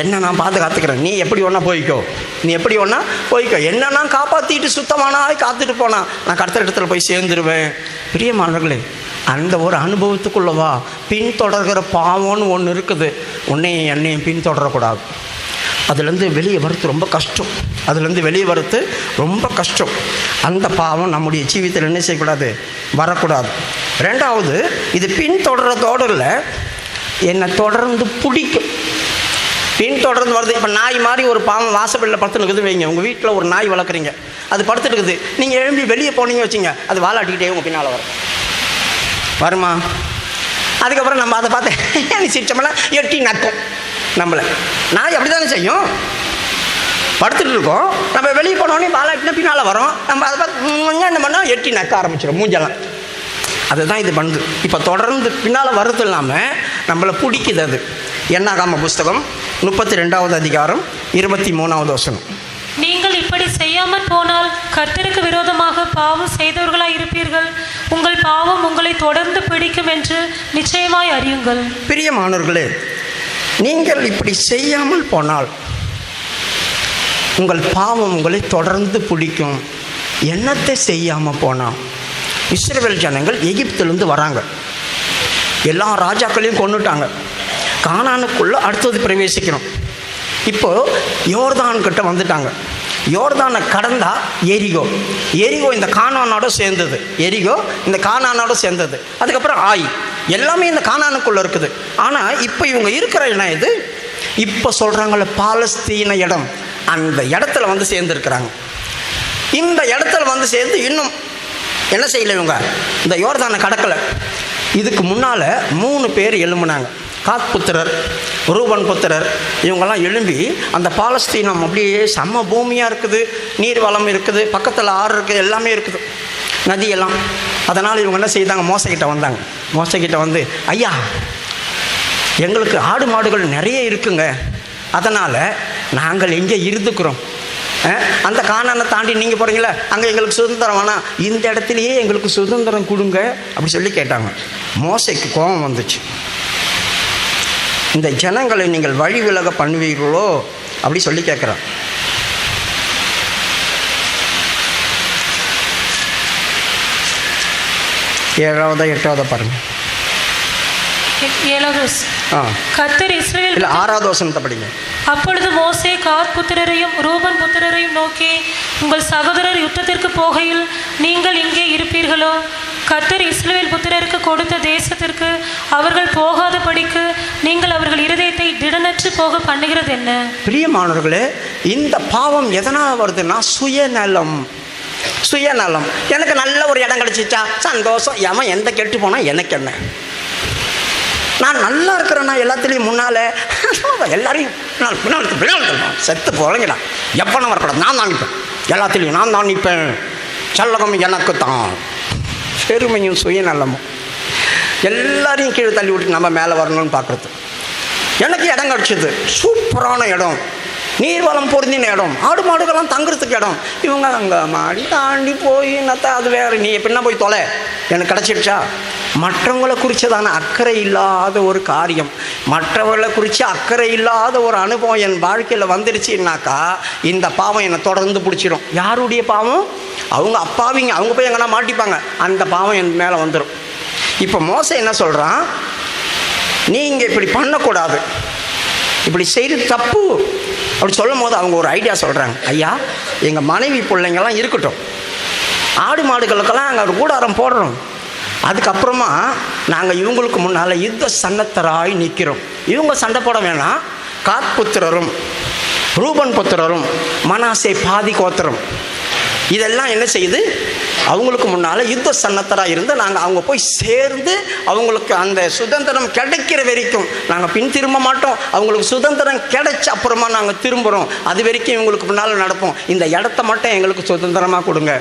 என்ன நான் பாதுகாத்துக்கிறேன், நீ எப்படி ஒன்றா போய்க்கோ, நீ எப்படி ஒன்றா போய்க்கோ, என்ன நான் காப்பாற்றிட்டு சுத்தமானாய் காத்துட்டு போனா நான் கர்த்தர் இடத்துல போய் சேர்ந்துருவேன். பிரியமானவர்களே, அந்த ஒரு அனுபவத்துக்குள்ளவா பின்தொடர்கிற பாவம்னு ஒன்று இருக்குது. உன்னையும் என்னையும் பின்தொடரக்கூடாது. அதுலேருந்து வெளியே வரது ரொம்ப கஷ்டம். அதுலேருந்து வெளியே வரது ரொம்ப கஷ்டம். அந்த பாவம் நம்முடைய ஜீவிதத்தில் என்ன செய்யக்கூடாது, வரக்கூடாது. ரெண்டாவது, இது பின்தொடர்றதோடு இல்லை, என்னை தொடர்ந்து பிடிக்கும். பின்தொடர்ந்து வருது. இப்போ நாய் மாதிரி ஒரு பாவம் வாசப்படியில் படுத்துனுக்குது வைங்க. உங்கள் வீட்டில் ஒரு நாய் வளர்க்குறீங்க, அது படுத்துட்டுக்குது. நீங்கள் எழும்பி வெளியே போனீங்க வச்சுங்க, அது வாலாட்டிக்கிட்டே உங்கள் பின்னால் வருமா? அதுக்கப்புறம் நம்ம அதை பார்த்து நீ சிரிச்சமெல்லாம் எட்டி நக்கும் நம்மளை. நாய் அப்படி தானே செய்யும். படுத்துட்டு இருக்கோம், நம்ம வெளியே போனோடனே வாலாட்டினா பின்னால் வரோம். நம்ம அதை பார்த்து என்ன பண்ணால் எட்டி நக்க ஆரம்பிச்சிடும் மூஞ்செல்லாம். அதுதான் இது பண்ணுது. இப்போ தொடர்ந்து பின்னால் வர்றது இல்லாமல் நம்மளை பிடிக்குது. அது என்னாகாம புஸ்தகம் 32வது அதிகாரம் 23வது வசனம். நீங்கள் இப்படி செய்யாமல் போனால் கர்த்தருக்கு விரோதமாக பாவம் செய்தவர்களாய் இருப்பீர்கள். உங்கள் பாவம் உங்களை தொடர்ந்து பிடிக்கும் என்று நிச்சயமாய் அறியுங்கள். பிரியமானவர்களே, நீங்கள் இப்படி செய்யாமல் போனால் உங்கள் பாவம் உங்களை தொடர்ந்து பிடிக்கும். என்னத்தை செய்யாமல் போனால், இஸ்ரவேல் ஜனங்கள் எகிப்திலிருந்து வராங்க, எல்லா ராஜாக்களையும் கொண்டுட்டாங்க, கானானுக்குள்ளே அடுத்தது பிரவேசிக்கணும். இப்போது யோர்தான் கிட்ட வந்துட்டாங்க. யோர்தானை கடந்தா எரிகோ. எரிகோ இந்த கானானோட சேர்ந்தது. எரிகோ இந்த கானானோட சேர்ந்தது. அதுக்கப்புறம் ஆய், எல்லாமே இந்த கானானுக்குள்ளே இருக்குது. ஆனால் இப்போ இவங்க இருக்கிற இடம் எது? இப்போ சொல்கிறாங்கள பாலஸ்தீன இடம். அந்த இடத்துல வந்து சேர்ந்துருக்கிறாங்க. இந்த இடத்துல வந்து சேர்ந்து இன்னும் என்ன செய்யலை இவங்க, இந்த யோர்தானை கடக்கலை. இதுக்கு முன்னால் 3 பேர் எழும்புனாங்க. காத் புத்திரர், ரூபன் புத்திரர், இவங்கெல்லாம் எழும்பி அந்த பாலஸ்தீனம் அப்படியே செம்ம பூமியாக இருக்குது, நீர் வளம் இருக்குது, பக்கத்தில் ஆறு இருக்குது, எல்லாமே இருக்குது, நதியெல்லாம். அதனால் இவங்க என்ன செய்தாங்க, மோசைக்கிட்ட வந்தாங்க. மோசைக்கிட்ட வந்து, ஐயா, எங்களுக்கு ஆடு மாடுகள் நிறைய இருக்குங்க, அதனால் நாங்கள் எங்கே இருந்துக்கிறோம், அந்த கானானை தாண்டி நீங்கள் போகிறீங்களா, அங்கே எங்களுக்கு சுதந்திரம் வேணாம், இந்த இடத்துலையே எங்களுக்கு சுதந்திரம் கொடுங்க அப்படி சொல்லி கேட்டாங்க. மோசைக்கு கோபம் வந்துச்சு. இந்த ஜனங்களை நீங்கள் வழி விலக பண்ணுவீர்களோ அப்படி சொல்லி கேட்குறான். ஏழாவது எட்டாவது பாருங்க. கர்த்தர் இஸ்ரவேல் இல்லை 6வது வசனத்தை படிங்க. அப்பொழுது மோசே காத் புத்திரரையும் ரூபன் புத்திரரையும் நோக்கி, உங்கள் சகோதரர் யுத்தத்திற்கு போகையில் நீங்கள் இங்கே இருப்பீர்களோ? கர்த்தர் இஸ்ரவேல் புத்திரருக்கு கொடுத்த தேசத்திற்கு அவர்கள் போகாதபடிக்கு நீங்கள் அவர்கள் இருதயத்தை திடனற்று போக பண்ணுகிறது என்ன? பிரியமானவர்களே, இந்த பாவம் எதனால் வருதுன்னா சுயநலம். சுயநலம். எனக்கு நல்ல ஒரு இடம் கிடைச்சிச்சா சந்தோஷம், எவன் எந்த கெட்டு போனால் எனக்கு என்ன, நான் நல்லா இருக்கிறேன்னா எல்லாத்துலேயும் முன்னால் எல்லாரையும் பின்னால் செத்து போலங்கடா, எப்போ வரக்கூடாது, நான் தான் நிற்பேன், எல்லாத்துலேயும் நான் தான் நிற்பேன், செல்லகம் எனக்கு தான். பெருமையும் சுயநலமும் எல்லாரையும் கீழே தள்ளி விட்டு நம்ம மேலே வரணும்னு பார்க்குறது. எனக்கு இடம் கிடச்சிது, சூப்பரான இடம், நீர்வளம் பொருந்தின இடம், ஆடு மாடுகள்லாம் தங்குறதுக்கு இடம். இவங்க அங்கே மாடி தாண்டி போய் என்னத்தா அது வேறு, நீ எப்படின்னா போய் தொலை, எனக்கு கிடச்சிடுச்சா. மற்றவங்களை குறித்ததான அக்கறை இல்லாத ஒரு காரியம், மற்றவர்களை குறித்து அக்கறை இல்லாத ஒரு அனுபவம் என் வாழ்க்கையில் வந்துருச்சுன்னாக்கா இந்த பாவம் என்னை தொடர்ந்து பிடிச்சிடும். யாருடைய பாவம்? அவங்க அப்பாவிங்க, அவங்க போய் எங்கன்னா மாட்டிப்பாங்க, அந்த பாவம் என் மேலே வந்துடும். இப்போ மோசை என்ன சொல்கிறான், நீங்கள் இப்படி பண்ணக்கூடாது, இப்படி செய்கிறது தப்பு அப்படி சொல்லும் போது அவங்க ஒரு ஐடியா சொல்கிறாங்க. ஐயா, எங்கள் மனைவி பிள்ளைங்கள்லாம் இருக்கட்டும், ஆடு மாடுகளுக்கெல்லாம் அங்கே ஒரு கூடாரம் போடுறோம், அதுக்கப்புறமா நாங்கள் இவங்களுக்கு முன்னால் யுத்த சன்னத்தராய் நிற்கிறோம். இவங்க சண்டை போட வேணாம், காத் புத்திரரும் ரூபன் புத்திரரும் மனாசே பாதி கோத்திரம் இதெல்லாம் என்ன செய்யுது, அவங்களுக்கு முன்னால் யுத்த சன்னத்தராக இருந்து நாங்கள் அவங்க போய் சேர்ந்து அவங்களுக்கு அந்த சுதந்திரம் கிடைக்கிற வரைக்கும் நாங்கள் பின் திரும்ப மாட்டோம். அவங்களுக்கு சுதந்திரம் கிடைச்ச அப்புறமா நாங்கள் திரும்புகிறோம், அது வரைக்கும் இவங்களுக்கு முன்னால் நடப்போம். இந்த இடத்த மட்டும் எங்களுக்கு சுதந்திரமாக கொடுங்க.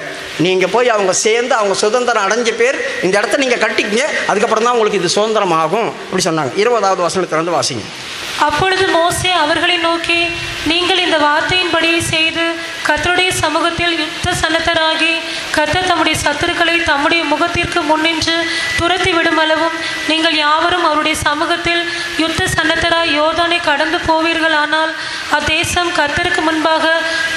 நீங்கள் போய் அவங்க சேர்ந்து அவங்க சுதந்திரம் அடைஞ்ச பேர் இந்த இடத்த நீங்கள் கட்டிக்கிங்க, அதுக்கப்புறம் தான் உங்களுக்கு இது சுதந்திரம் ஆகும் அப்படி சொன்னாங்க. 20வது வசனத்திலிருந்து வாசிங்க. அப்பொழுது மோசே அவர்களை நோக்கி, நீங்கள் இந்த வார்த்தையின்படி செய்து கர்த்தருடைய சமூகத்தில் யுத்த சன்னத்தராகி கர்த்தர் தம்முடைய சத்துருக்களை தம்முடைய முகத்திற்கு முன்னின்று துரத்தி விடும் அளவும் நீங்கள் யாவரும் அவருடைய சமூகத்தில் யுத்த சன்னத்தராய் வழியாய் யோர்தானை கடந்து போவீர்களானால் அத்தேசம் கர்த்தருக்கு முன்பாக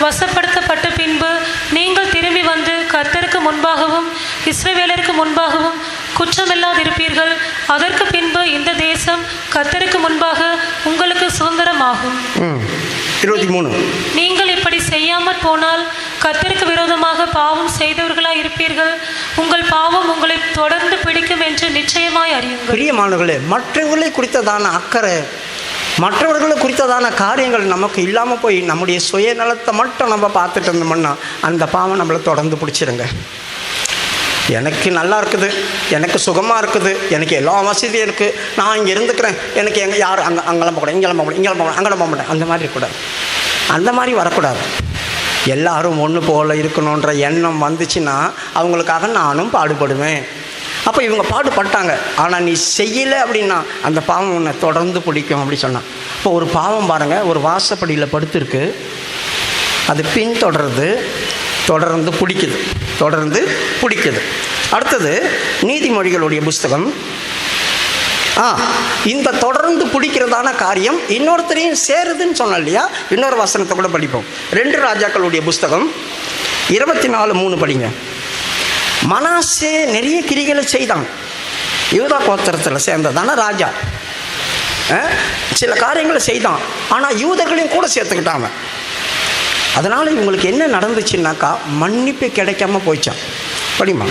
வசப்படுத்தப்பட்ட பின்பு நீங்கள் திரும்பி வந்து கர்த்தருக்கு முன்பாகவும் இஸ்ரவேலருக்கு முன்பாகவும் குற்றமில்லாதிருப்பீர்கள். அதற்கு பின்பு இந்த தேசம் கர்த்தருக்கு முன்பாக உங்களுக்கு சுதந்திரமாகும். 23. நீங்கள் இப்படி செய்யாமற் போனால் கர்த்தருக்கு விரோதமாக பாவம் செய்தவர்களாய் இருப்பீர்கள். உங்கள் பாவம் உங்களை தொடர்ந்து பிடிக்கும் என்று நிச்சயமாய் அறியுங்கள். பிரியமானவர்களே, மற்றவர்களை குறித்ததான அக்கறை, மற்றவர்களை குறித்ததான காரியங்கள் நமக்கு இல்லாமல் போய் நம்முடைய சுயநலத்தை மட்டும் நம்ம பார்த்துட்டு இருந்தோம்னா அந்த பாவம் நம்மளை தொடர்ந்து பிடிச்சிருங்க. எனக்கு நல்லா இருக்குது, எனக்கு சுகமாக இருக்குது, எனக்கு எல்லா வசதியும் இருக்குது, நான் இங்கே இருந்துக்கிறேன், எனக்கு எங்கே யார் அங்கெல்லாம் போகக்கூடாது, இங்கெல்லாம் போகக்கூடாது, இங்கெல்லாம் போகக்கூடாது, அங்கெல்லாம் போக மாட்டேன், அந்த மாதிரி கூடாது. அந்த மாதிரி வரக்கூடாது. எல்லாரும் ஒன்று போல் இருக்கணுன்ற எண்ணம் வந்துச்சுன்னா அவங்களுக்காக நானும் பாடுபடுவேன். அப்போ இவங்க பாடுபட்டாங்க, ஆனால் நீ செய்யலை அப்படின்னா அந்த பாவம் உன்னை தொடர்ந்து பிடிக்கும் அப்படி சொன்னான். இப்போ ஒரு பாவம் பாருங்கள், ஒரு வாசப்படியில் படுத்துருக்கு, அது தொடர்ந்து பிடிக்குது. அடுத்தது நீதிமொழிகளுடைய புஸ்தகம். இந்த தொடர்ந்து பிடிக்கிறதான காரியம் இன்னொருத்தரையும் சேருதுன்னு சொன்னோம் இல்லையா? இன்னொரு வசனத்தை கூட படிப்போம். 2 ராஜாக்களுடைய புஸ்தகம் 24:3 படிங்க. மனாசே நிறைய கிரிகளை செய்தான். யூதா கோத்திரத்தில் சேர்ந்ததான ராஜா சில காரியங்களை செய்தான், ஆனால் யூதர்களையும் கூட சேர்த்துக்கிட்டாங்க. அதனால் இவங்களுக்கு என்ன நடந்துச்சுன்னாக்கா மன்னிப்பு கிடைக்காம போயிச்சான். படிமா.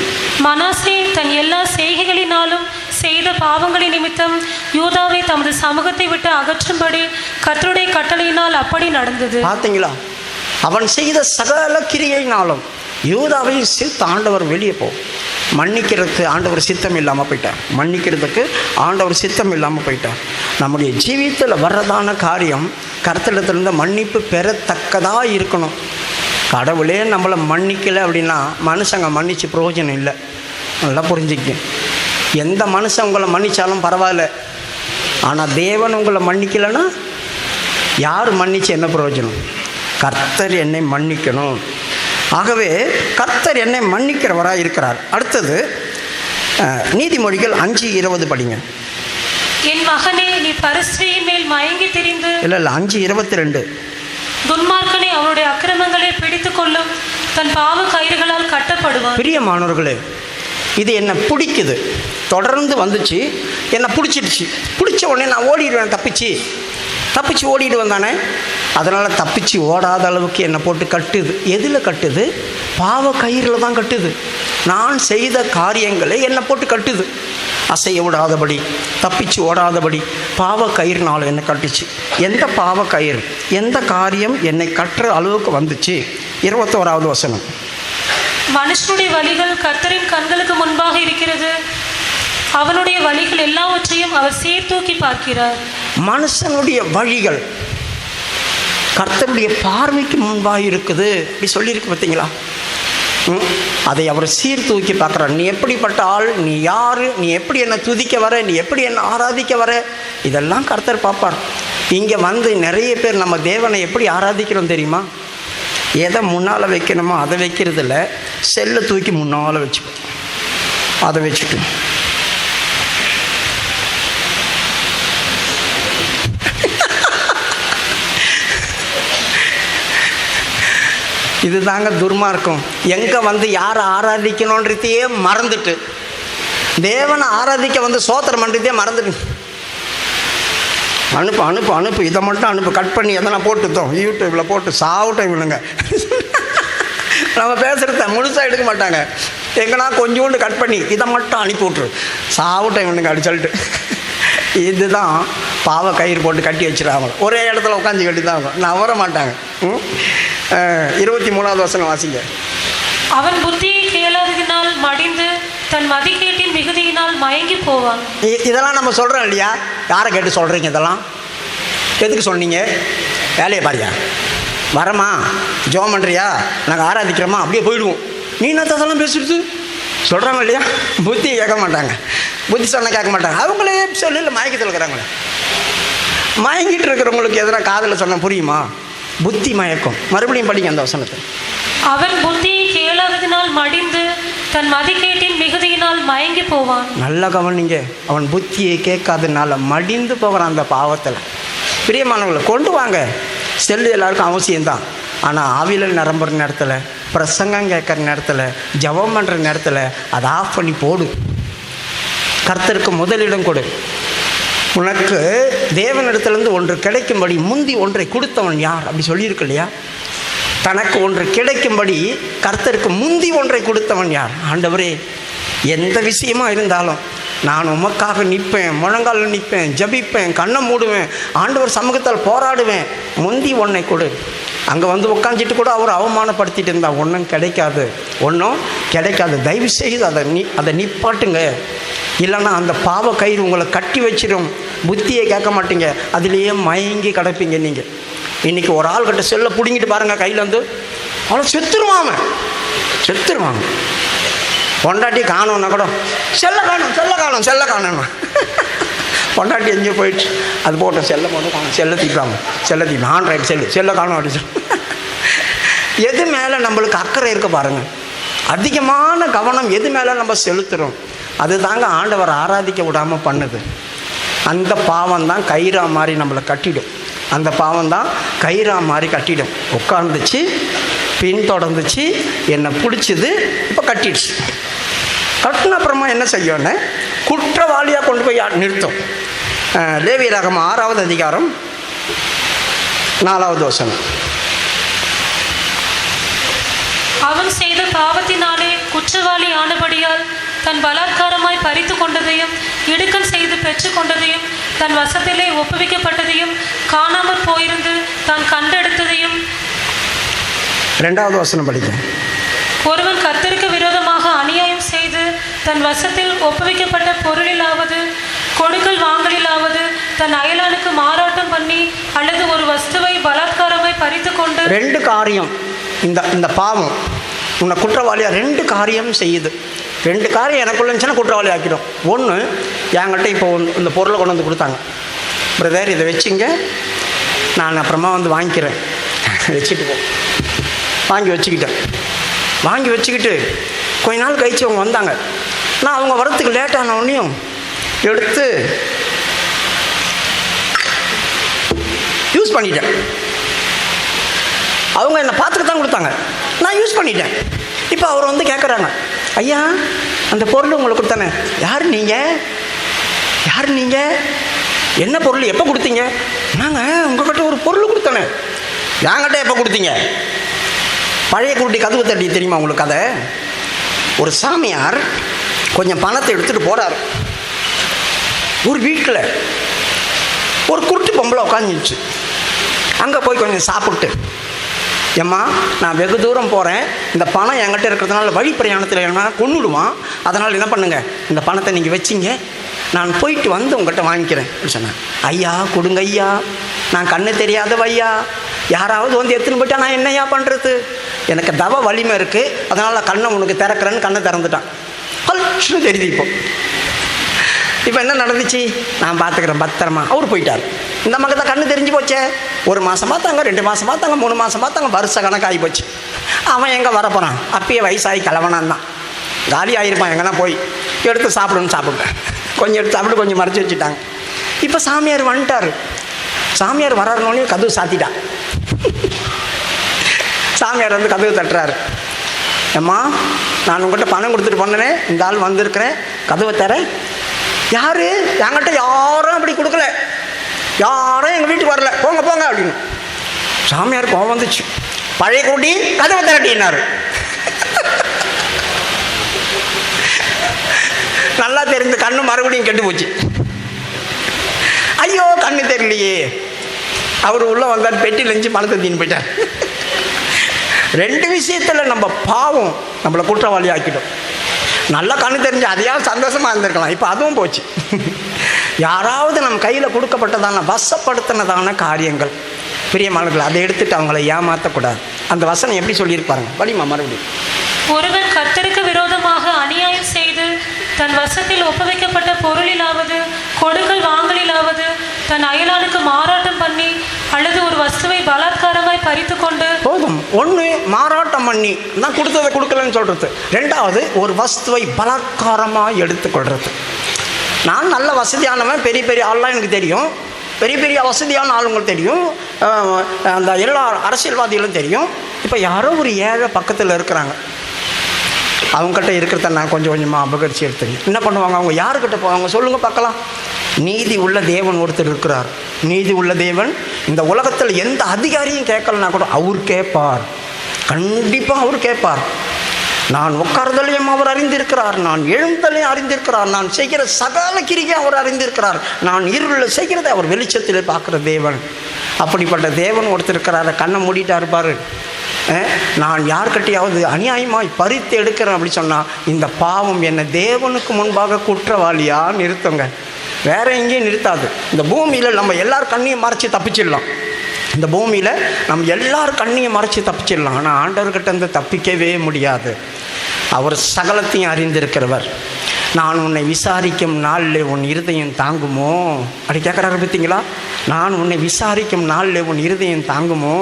மனாசே தன் எல்லா செய்கைகளினாலும் செய்த பாவங்களின் நிமித்தம் யூதாவை தமது சமூகத்தை விட்டு அகற்றும்படி கர்த்தருடைய கட்டளையினால் அப்படி நடந்தது. பார்த்தீங்களா? அவன் செய்த சகல கிரியையினாலும் யூதாவை சித்த ஆண்டவர் வெளியே மன்னிக்கிறதுக்கு ஆண்டவர் சித்தம் இல்லாமல் போயிட்டார். நம்முடைய ஜீவிதத்தில் வர்றதான காரியம் கர்த்தரிடத்திலிருந்து மன்னிப்பு பெறத்தக்கதாக இருக்கணும். கடவுளே நம்மளை மன்னிக்கலை அப்படின்னா மனுஷங்க மன்னிச்சு பிரயோஜனம் இல்லை. நல்லா புரிஞ்சுக்க. எந்த மனுஷன் உங்களை மன்னித்தாலும் பரவாயில்ல, ஆனால் தேவன் உங்களை மன்னிக்கலைன்னா யார் மன்னிச்சு என்ன பிரயோஜனம்? கர்த்தர் என்னை மன்னிக்கணும். ஆகவே கர்த்தர் என்னை மன்னிக்கிறவராக இருக்கிறார். அடுத்தது நீதிமொழிகள் 5:20 படிங்க. என் மகனே, நீ பரஸ்திரியின் மேல் மயங்கி திரிந்து. இல்லை 5:22. துன்மார்க்கனை அவருடைய அக்கிரமங்களை பிடித்து கொள்ளும் தன் பாவ கயிறுகளால் கட்டப்படுவான். பிரியமானவர்களே, இது என்னை பிடிக்குது, தொடர்ந்து வந்துச்சு, என்னை பிடிச்சிடுச்சு. பிடிச்ச உடனே நான் ஓடிடுவேன், தப்பிச்சு ஓடிடுவேன் தானே. அதனால் தப்பிச்சு ஓடாத அளவுக்கு என்னை போட்டு கட்டுது. எதில் கட்டுது? பாவ கயிறில் தான் கட்டுது. நான் செய்த காரியங்களை என்னை போட்டு கட்டுது. அசைய விடாதபடி, தப்பிச்சு ஓடாதபடி பாவ கயிறுனால என்னை கட்டுச்சு. எந்த பாவ கயிறு, எந்த காரியம் என்னை கட்டுற அளவுக்கு வந்துச்சு? 21வது வசனம். மனுஷனுடைய வழிகள் கர்த்தரின் கண்களுக்கு முன்பாக இருக்கிறது, அவனுடைய வழிகள் எல்லாவற்றையும் அவர் சீர்தூக்கி பார்க்கிறார். மனுஷனுடைய வழிகள் கர்த்தருடைய பார்வைக்கு முன்பாக இருக்குது அப்படி சொல்லியிருக்கு. பார்த்தீங்களா? அதை அவர் சீர்தூக்கி பார்க்குறார். நீ எப்படிப்பட்ட ஆள், நீ யார், நீ எப்படி என்னை துதிக்க வர, நீ எப்படி என்னை ஆராதிக்க வர, இதெல்லாம் கர்த்தர் பார்ப்பார். இங்கே வந்து நிறைய பேர் நம்ம தேவனை எப்படி ஆராதிக்கிறோம் தெரியுமா? எதை முன்னால் வைக்கணுமோ அதை வைக்கிறதில்ல, செல்லை தூக்கி முன்னால் வச்சுப்போம். அதை வச்சுட்டு இது தாங்க துர்மார்க்கம். எங்கே வந்து யாரை ஆராதிக்கணுன்றதையே மறந்துட்டு, தேவனை ஆராதிக்க வந்து சோத்திரம் பண்ணுறதே மறந்துட்டு, அனுப்பு இதை மட்டும் அனுப்பு, கட் பண்ணி எதனா போட்டுத்தோம் யூடியூப்பில் போட்டு சாவட்டும் இவனுங்க. நம்ம பேசுகிறத முழுசாக எடுக்க மாட்டாங்க. எங்கன்னா கொஞ்சோண்டு கட் பண்ணி இதை மட்டும் அனுப்பி விட்ரு, சாவட்டும் இவனுங்க அப்படி சொல்லிட்டு. இதுதான் பாவ கயிறு போட்டு கட்டி வச்சுருவாங்க. ஒரே இடத்துல உட்காந்து கட்டி தான் ஆகும், நவர மாட்டாங்க. 23வது வசனம் வாசிங்க. அவன் புத்தியை கேளாததினால் மடிந்து தன் மதிக்கேட்டின் மிகுதியினால் மயங்கி போவான். இதெல்லாம் நம்ம சொல்கிறோம் இல்லையா? யாரை கேட்டு சொல்கிறீங்க? இதெல்லாம் எதுக்கு சொன்னீங்க? வேலையை பாரியா, வரமா, ஜோம் பண்ணுறியா, நாங்கள் ஆராதிக்கிறோமா, அப்படியே போயிடுவோம். நீ என்ன அதெல்லாம் பேசுறது சொல்கிறாங்க இல்லையா? புத்தியை கேட்க மாட்டாங்க, புத்தி சொன்ன கேட்க மாட்டாங்க. அவங்களே சொல்லல மயக்கத்தில் இருக்கிறாங்களே. மயங்கிட்டு இருக்கிறவங்களுக்கு எதனா காதில் சொன்ன புரியுமா? புத்தி மயக்கம். மறுபடியும் படிங்க அந்த வசனத்தை. அவன் புத்தியை கேளாததினால் மடிந்து தன் மதிக்கேட்டின் மிகுதியினால் மயங்கி போவான். நல்ல கவனிங்க. அவன் புத்தியை கேட்காதனால மடிந்து போகிறான் அந்த பாவத்தில். பிரியமானவங்களை கொண்டு வாங்க. செல்லு எல்லாருக்கும் அவசியம்தான். ஆனால் ஆவியில் நிரம்புற நேரத்தில், பிரசங்கம் கேட்குற நேரத்தில், ஜெபம் பண்ணுற நேரத்தில் அதை ஆஃப் பண்ணி போடு. கர்த்தருக்கு முதலிடம் கொடு. உனக்கு தேவனிடத்துலேருந்து ஒன்று கிடைக்கும்படி முந்தி ஒன்றை கொடுத்தவன் யார் அப்படி சொல்லியிருக்கு இல்லையா? தனக்கு ஒன்று கிடைக்கும்படி கர்த்தருக்கு முந்தி ஒன்றை கொடுத்தவன் யார்? ஆண்டவரே, எந்த விஷயமா இருந்தாலும் நான் உமக்காக நிற்பேன், முழங்கால நிற்பேன், ஜபிப்பேன், கண்ணை மூடுவேன், ஆண்டவர் சமூகத்தால் போராடுவேன், முந்தி ஒன்றை கொடு. அங்கே வந்து உட்காந்துட்டு கூட அவர் அவமானப்படுத்திட்டு இருந்தா ஒன்றும் கிடைக்காது, ஒன்றும் கிடைக்காது. தயவு செய்து அதை நிப்பாட்டுங்க. இல்லைன்னா அந்த பாவ கயிறு உங்களை கட்டி வச்சிடும். புத்தியை கேட்க மாட்டீங்க, அதுலேயே மயங்கி கிடப்பீங்க நீங்கள். இன்றைக்கி ஒரு ஆள்கிட்ட செல்லை பிடிங்கிட்டு பாருங்கள், கையில் வந்து அவ்வளோ செத்துருவாங்க. பொண்டாட்டி காணோன்னா கூட செல்ல காணும் பொண்டாட்டி எங்கேயோ போயிடுச்சு, அது போட்டோம், செல்லை போட்டு காணும், செல்லை தீப்பாங்க, ஆண்ட்ராய்டு செல்லை காணும் அப்படின்னு சொல்லி. எது மேலே நம்மளுக்கு அக்கறை இருக்க பாருங்கள். அதிகமான கவனம் எது மேலே நம்ம செலுத்துகிறோம், அது தாங்க ஆண்டவர் ஆராதிக்க விடாமல் பண்ணுது. அந்த பாவம் தான் கயிறா மாதிரி நம்மளை கட்டிடும். உட்காந்துச்சு, பின்தொடர்ந்துச்சு, என்னை பிடிச்சிது, இப்போ கட்டிடுச்சு. கட்டின அப்புறமா என்ன செய்யோன்னு குற்றவாளியாக கொண்டு போய் நிறுத்தும். லேவியராகமம் 6வது அதிகாரம் 4வது வசனம். அவன் செய்த பாவத்தினாலே குற்றவாளி ஆனபடியால் தன் பலாத்காரமாய் பறித்து கொண்டதையும் இடுக்கல் செய்து பெற்று கொண்டதையும் தன் வசத்திலே ஒப்புவிக்கப்பட்டதையும் காணாமற் போயிருந்து தான் கண்டெடுத்ததையும். 2வது வசனம் படிக்க. ஒருவன் கர்த்தருக்கு விரோதமாக அநியாயம் செய்து தன் வசத்தில் ஒப்புவிக்கப்பட்ட பொருளிலாவது கொடுக்கல் வாங்கலிலாவது தன் அயலானுக்கு மாறாட்டம் பண்ணி அல்லது ஒரு வஸ்துவை பலாத்காரமாய் பறித்து கொண்டு. 2 காரியம் இந்த பாவம் உன்னை குற்றவாளியாக 2 காரியம் செய்யுது. 2 காரியம் எனக்குள்ள இருந்துச்சுன்னா குற்றவாளி ஆக்கிடும். ஒன்று, என்கிட்ட இப்போ இந்த பொருளை கொண்டு வந்து கொடுத்தாங்க, பிரதர் இதை வச்சுங்க, நான் அப்புறமா வந்து வாங்கிக்கிறேன், வச்சுட்டு போ. வாங்கி வச்சுக்கிட்டு கொஞ்ச நாள் கழிச்சு அவங்க வந்தாங்க. நான் அவங்க வரத்துக்கு லேட்டான உடனேயும் எடுத்து யூஸ் பண்ணிட்டேன். அவங்க என்னை பார்த்துட்டு தான் கொடுத்தாங்க, நான் யூஸ் பண்ணிட்டேன். இப்போ அவர் வந்து கேட்குறாங்க, ஐயா அந்த பொருள் உங்களுக்கு கொடுத்தானே, யார் நீங்கள் என்ன பொருள் எப்போ கொடுத்தீங்க? நாங்கள் உங்கள்கிட்ட ஒரு பொருள் கொடுத்தானே. என்கிட்ட எப்போ கொடுத்தீங்க? பழைய குருட்டி கதவு தட்டி தெரியுமா உங்களுக்கு கதை? ஒரு சாமியார் கொஞ்சம் பணத்தை எடுத்துகிட்டு போகிறார். ஒரு வீட்டில் ஒரு குருட்டு பொம்பளை உட்காந்துச்சு. அங்கே போய் கொஞ்சம் சாப்பிட்டு, ஏம்மா நான் வெகு தூரம் போகிறேன், இந்த பணம் என்கிட்ட இருக்கிறதுனால வழி பிரயாணத்தில் என்ன கொண்டுடுவான், அதனால் என்ன பண்ணுங்க, இந்த பணத்தை நீங்கள் வச்சிங்க, நான் போயிட்டு வந்து உங்கள்கிட்ட வாங்கிக்கிறேன் அப்படின்னு சொன்னேன். ஐயா கொடுங்க ஐயா, நான் கண்ணு தெரியாதவ ஐயா, யாராவது வந்து எடுத்துன்னு போயிட்டா நான் என்னையா பண்ணுறது, எனக்கு தவ வலிமை இருக்குது, அதனால் கண்ணை உனக்கு திறக்கிறேன்னு கண்ணை திறந்துட்டான். கல்ச்சுன்னு தெரியுது. இப்போ என்ன நடந்துச்சு, நான் பார்த்துக்கிறேன் பத்திரமா. அவர் போயிட்டார். இந்த மக்கள் தான் கண்ணு தெரிஞ்சு போச்சே. 1 மாதம் பார்த்தாங்க, 2 மாதம் பார்த்தாங்க, 3 மாதம் பார்த்தாங்க, வருஷ கணக்காகி போச்சு. அவன் எங்கே வரப்போகிறான்? அப்பயே வயசாகி கிழவனான் தான், காலி ஆகிருப்பான். எங்கன்னா போய் எடுத்து சாப்பிடுவேன், கொஞ்சம் எடுத்து சாப்பிட்டு கொஞ்சம் மறைச்சி வச்சுட்டாங்க. இப்போ சாமியார் வந்துட்டார். சாமியார் வராருனோடனே கதவு சாத்திட்டான். சாமியார் வந்து கதவு தட்டுறாரு. ஏம்மா நான் உங்கள்கிட்ட பணம் கொடுத்துட்டு போனேனே, இந்த ஆள் வந்திருக்கிறேன், கதவை தரேன். யார்? என்கிட்ட யாரும் அப்படி கொடுக்கல, யாரும் எங்கள் வீட்டுக்கு வரல, போங்க அப்படின்னு. சாமியார் கோவம் வந்துச்சு. பழைய கூட்டி கதவை திரட்டினார். நல்லா தெரிஞ்ச கண்ணு மறுபடியும் கெட்டு போச்சு. ஐயோ கண்ணு தெரியலையே. அவர் உள்ளே வந்தார், பெட்டியில் இருந்துச்சு, பணத்தை தீன்னு போயிட்டார். 2 விஷயத்தில் நம்ம பாவம் நம்மளை குற்றவாளி ஆக்கிட்டோம். நல்லா கண்ணு தெரிஞ்சு அதையாவது சந்தோஷமாக இருந்திருக்கலாம், இப்போ அதுவும் போச்சு. யாராவது நம்ம கையில் கொடுக்கப்பட்டதான வசப்படுத்தினதான காரியங்கள் பிரியமானவர்கள், அதை எடுத்துட்டு அவங்கள ஏமாற்றக்கூடாது. அந்த வசனம் எப்படி சொல்லியிருப்பாருங்க, வலிமா மறுபடியும். ஒருவன் கர்த்தருக்கு விரோதமாக அநியாயம் செய்து தன் வசத்தில் ஒப்புவிக்கப்பட்ட பொருளிலாவது கொடுக்கல் வாங்கலிலாவது தன் அயலானுக்கு மாறாட்டம் பண்ணி அல்லது ஒரு வஸ்துவை பலாத்காரமாய் பறித்து கொண்டு. போதும். 1 மாறாட்டம் பண்ணி நான் கொடுத்ததை கொடுக்கலன்னு சொல்கிறது. 2வது ஒரு வஸ்துவை பலாத்காரமாக எடுத்துக்கொள்கிறது. நான் நல்ல வசதியானவன், பெரிய பெரிய ஆள்லாம் எனக்கு தெரியும், பெரிய பெரிய வசதியான ஆளுங்களுக்கு தெரியும், அந்த எல்லா அரசியல்வாதிகளும் தெரியும். இப்போ யாரோ ஒரு ஏழை பக்கத்தில் இருக்கிறாங்க, அவங்ககிட்ட இருக்கிறத நான் கொஞ்சம் கொஞ்சமாக அபகரித்து எடுத்துங்க. என்ன பண்ணுவாங்க? அவங்க யாருக்கிட்ட போவாங்க சொல்லுங்கள் பார்க்கலாம்? நீதி உள்ள தேவன் ஒருத்தர் இருக்கிறார். நீதி உள்ள தேவன் இந்த உலகத்தில் எந்த அதிகாரியும் கேட்கலனா கூட அவர் கேட்பார், கண்டிப்பாக அவர் கேட்பார். நான் உட்கார்தலையும் அவர் அறிந்திருக்கிறார், நான் எழுந்தலையும் அறிந்திருக்கிறார், நான் செய்கிற சகல கிரியை அவர் அறிந்திருக்கிறார், நான் இருளில் செய்கிறதை அவர் வெளிச்சத்தில் பார்க்குற தேவன். அப்படிப்பட்ட தேவன் ஒருத்தர் இருக்கிறார, கண்ணை மூடிட்டா இருப்பார். நான் யார்கிட்டையாவது அநியாயமாய் பறித்து எடுக்கிறேன் அப்படி சொன்னால் இந்த பாவம் என்னை தேவனுக்கு முன்பாக குற்றவாளியாக நிறுத்துங்க, வேற எங்கேயும் நிறுத்தாது. இந்த பூமியில் நம்ம எல்லார் கண்ணையும் மறைச்சி தப்பிச்சிடலாம், இந்த பூமியில் நம்ம எல்லார் கண்ணையும் மறைச்சி தப்பிச்சிடலாம். ஆனால் ஆண்டவர்கிட்ட இருந்து தப்பிக்கவே முடியாது. அவர் சகலத்தையும் அறிந்திருக்கிறவர். நான் உன்னை விசாரிக்கும் நாளில் உன் இருதயம் தாங்குமோ அப்படி கேட்குறாரு பார்த்தீங்களா? நான் உன்னை விசாரிக்கும் நாளில் உன் இருதயம் தாங்குமோ?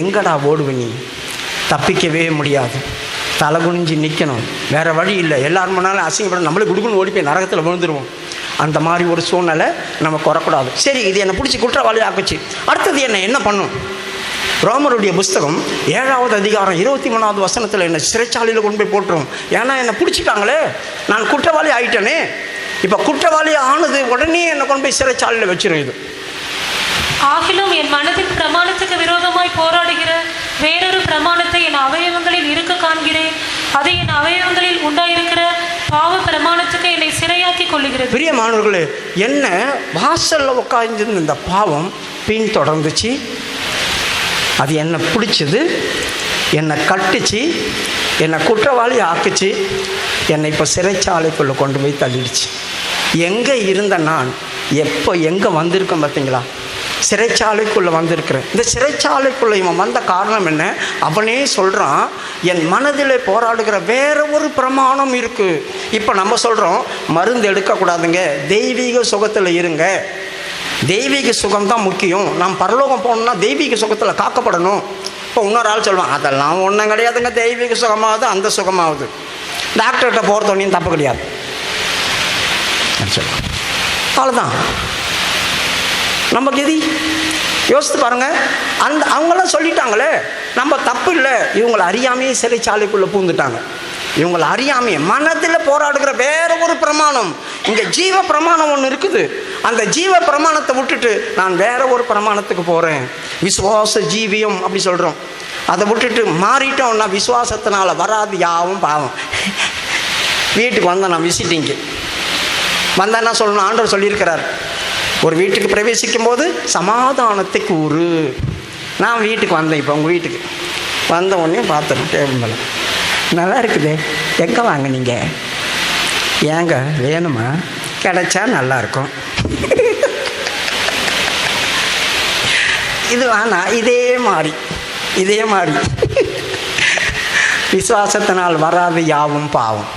எங்கடா ஓடுவ நீ? தப்பிக்கவே முடியாது, தலை குனிஞ்சு நிற்கணும், வேறு வழி இல்லை. எல்லாரும் முன்னாலும் அசிங்கப்பட நம்மளே குடுக்குன்னு ஓடி போய் நரகத்தில் விழுந்துருவோம். அந்த மாதிரி ஒரு சூழ்நிலை நமக்கு வரக்கூடாது. சரி, இது என்னை பிடிச்சி குற்றவாளி ஆக்குச்சு, அடுத்தது என்ன பண்ணும்? ரோமருடைய புஸ்தகம் 7வது அதிகாரம் 23வது வசனத்தில் என்னை சிறைச்சாலையில் கொண்டு போய் போட்டுரும். ஏன்னா என்னை பிடிச்சிட்டாங்களே, நான் குற்றவாளி ஆகிட்டேனே. இப்போ குற்றவாளி ஆனது உடனே என்னை கொண்டு போய் சிறைச்சாலையில் வச்சிடும். இது ஆகிலும் என் மனதின் பிரமாணத்துக்கு விரோதமாய் போராடுகிற வேறொரு பிரமாணத்தை என் அவயவங்களில் இருக்க காண்கிறேன். அது என் அவயவங்களில் உண்டாயிருக்கிற பாவ பிரமாணத்துக்கு என்னை சிறையாக்கி கொள்ளுகிறது. பிரியமானவர்களே, என்ன வாசலில் உட்கார்ந்திருந்த இந்த பாவம் பின் தொடர்ந்துச்சு. அது என்னை பிடிச்சது, என்னை கட்டுச்சு, என்னை குற்றவாளி ஆக்குச்சு, என்னை இப்போ சிறைச்சாலைக்குள்ளே கொண்டு போய் தள்ளிடுச்சு. எங்கே இருந்த நான் எப்போ எங்கே வந்திருக்கேன் பார்த்தீங்களா? சிறைச்சாலைக்குள்ளே வந்திருக்கிறேன். இந்த சிறைச்சாலைக்குள்ளே இவன் வந்த காரணம் என்ன? அவனே சொல்கிறான், என் மனதில் போராடுகிற வேற ஒரு பிரமாணம் இருக்குது. இப்போ நம்ம சொல்கிறோம் மருந்து எடுக்கக்கூடாதுங்க, தெய்வீக சுகத்தில் இருங்க, தெய்வீக சுகம்தான் முக்கியம், நாம் பரலோகம் போகணுன்னா தெய்வீக சுகத்தில் காக்கப்படணும். இப்போ இன்னொரு ஆள் சொல்லுவான், அதெல்லாம் ஒன்றும் கிடையாதுங்க, தெய்வீக சுகமாகுது அந்த சுகமாகுது, டாக்டர்கிட்ட போகிறதோனையும் தப்பு கிடையாது சொல்லுவான். அவ்வளோதான். நமக்கு எது யோசித்து பாருங்கள். அவங்களாம் சொல்லிட்டாங்களே, நம்ம தப்பு இல்லை. இவங்களை அறியாமையே சிறைச்சாலைக்குள்ளே பூந்துட்டாங்க. இவங்களை அறியாமையே மனதில் போராடுகிற வேற ஒரு பிரமாணம். இங்கே ஜீவ பிரமாணம் ஒன்று இருக்குது. அந்த ஜீவ பிரமாணத்தை விட்டுட்டு நான் வேற ஒரு பிரமாணத்துக்கு போகிறேன். விசுவாச ஜீவியம் அப்படி சொல்கிறோம். அதை விட்டுட்டு மாறிட்டோம்னா விசுவாசத்தினால வராது யாவும் பாவம். வீட்டுக்கு வந்தேன் நான், விசிட்டிங்கு வந்தேன். என்ன சொல்லணும்? ஆண்டவர் சொல்லியிருக்கிறார், ஒரு வீட்டுக்கு பிரவேசிக்கும் போது சமாதானத்தை கூறு. நான் வீட்டுக்கு வந்தேன். இப்போ உங்கள் வீட்டுக்கு வந்த உடனே பார்த்துறேன் டேபிள் மேலே, நல்லா இருக்குது, எங்கே வாங்கினீங்க? ஏங்க வேணுமா? கிடைச்சா நல்லாயிருக்கும். இது வேணாம். இதே மாதிரி விசுவாசத்தினால் வராது யாவும் பாவம்.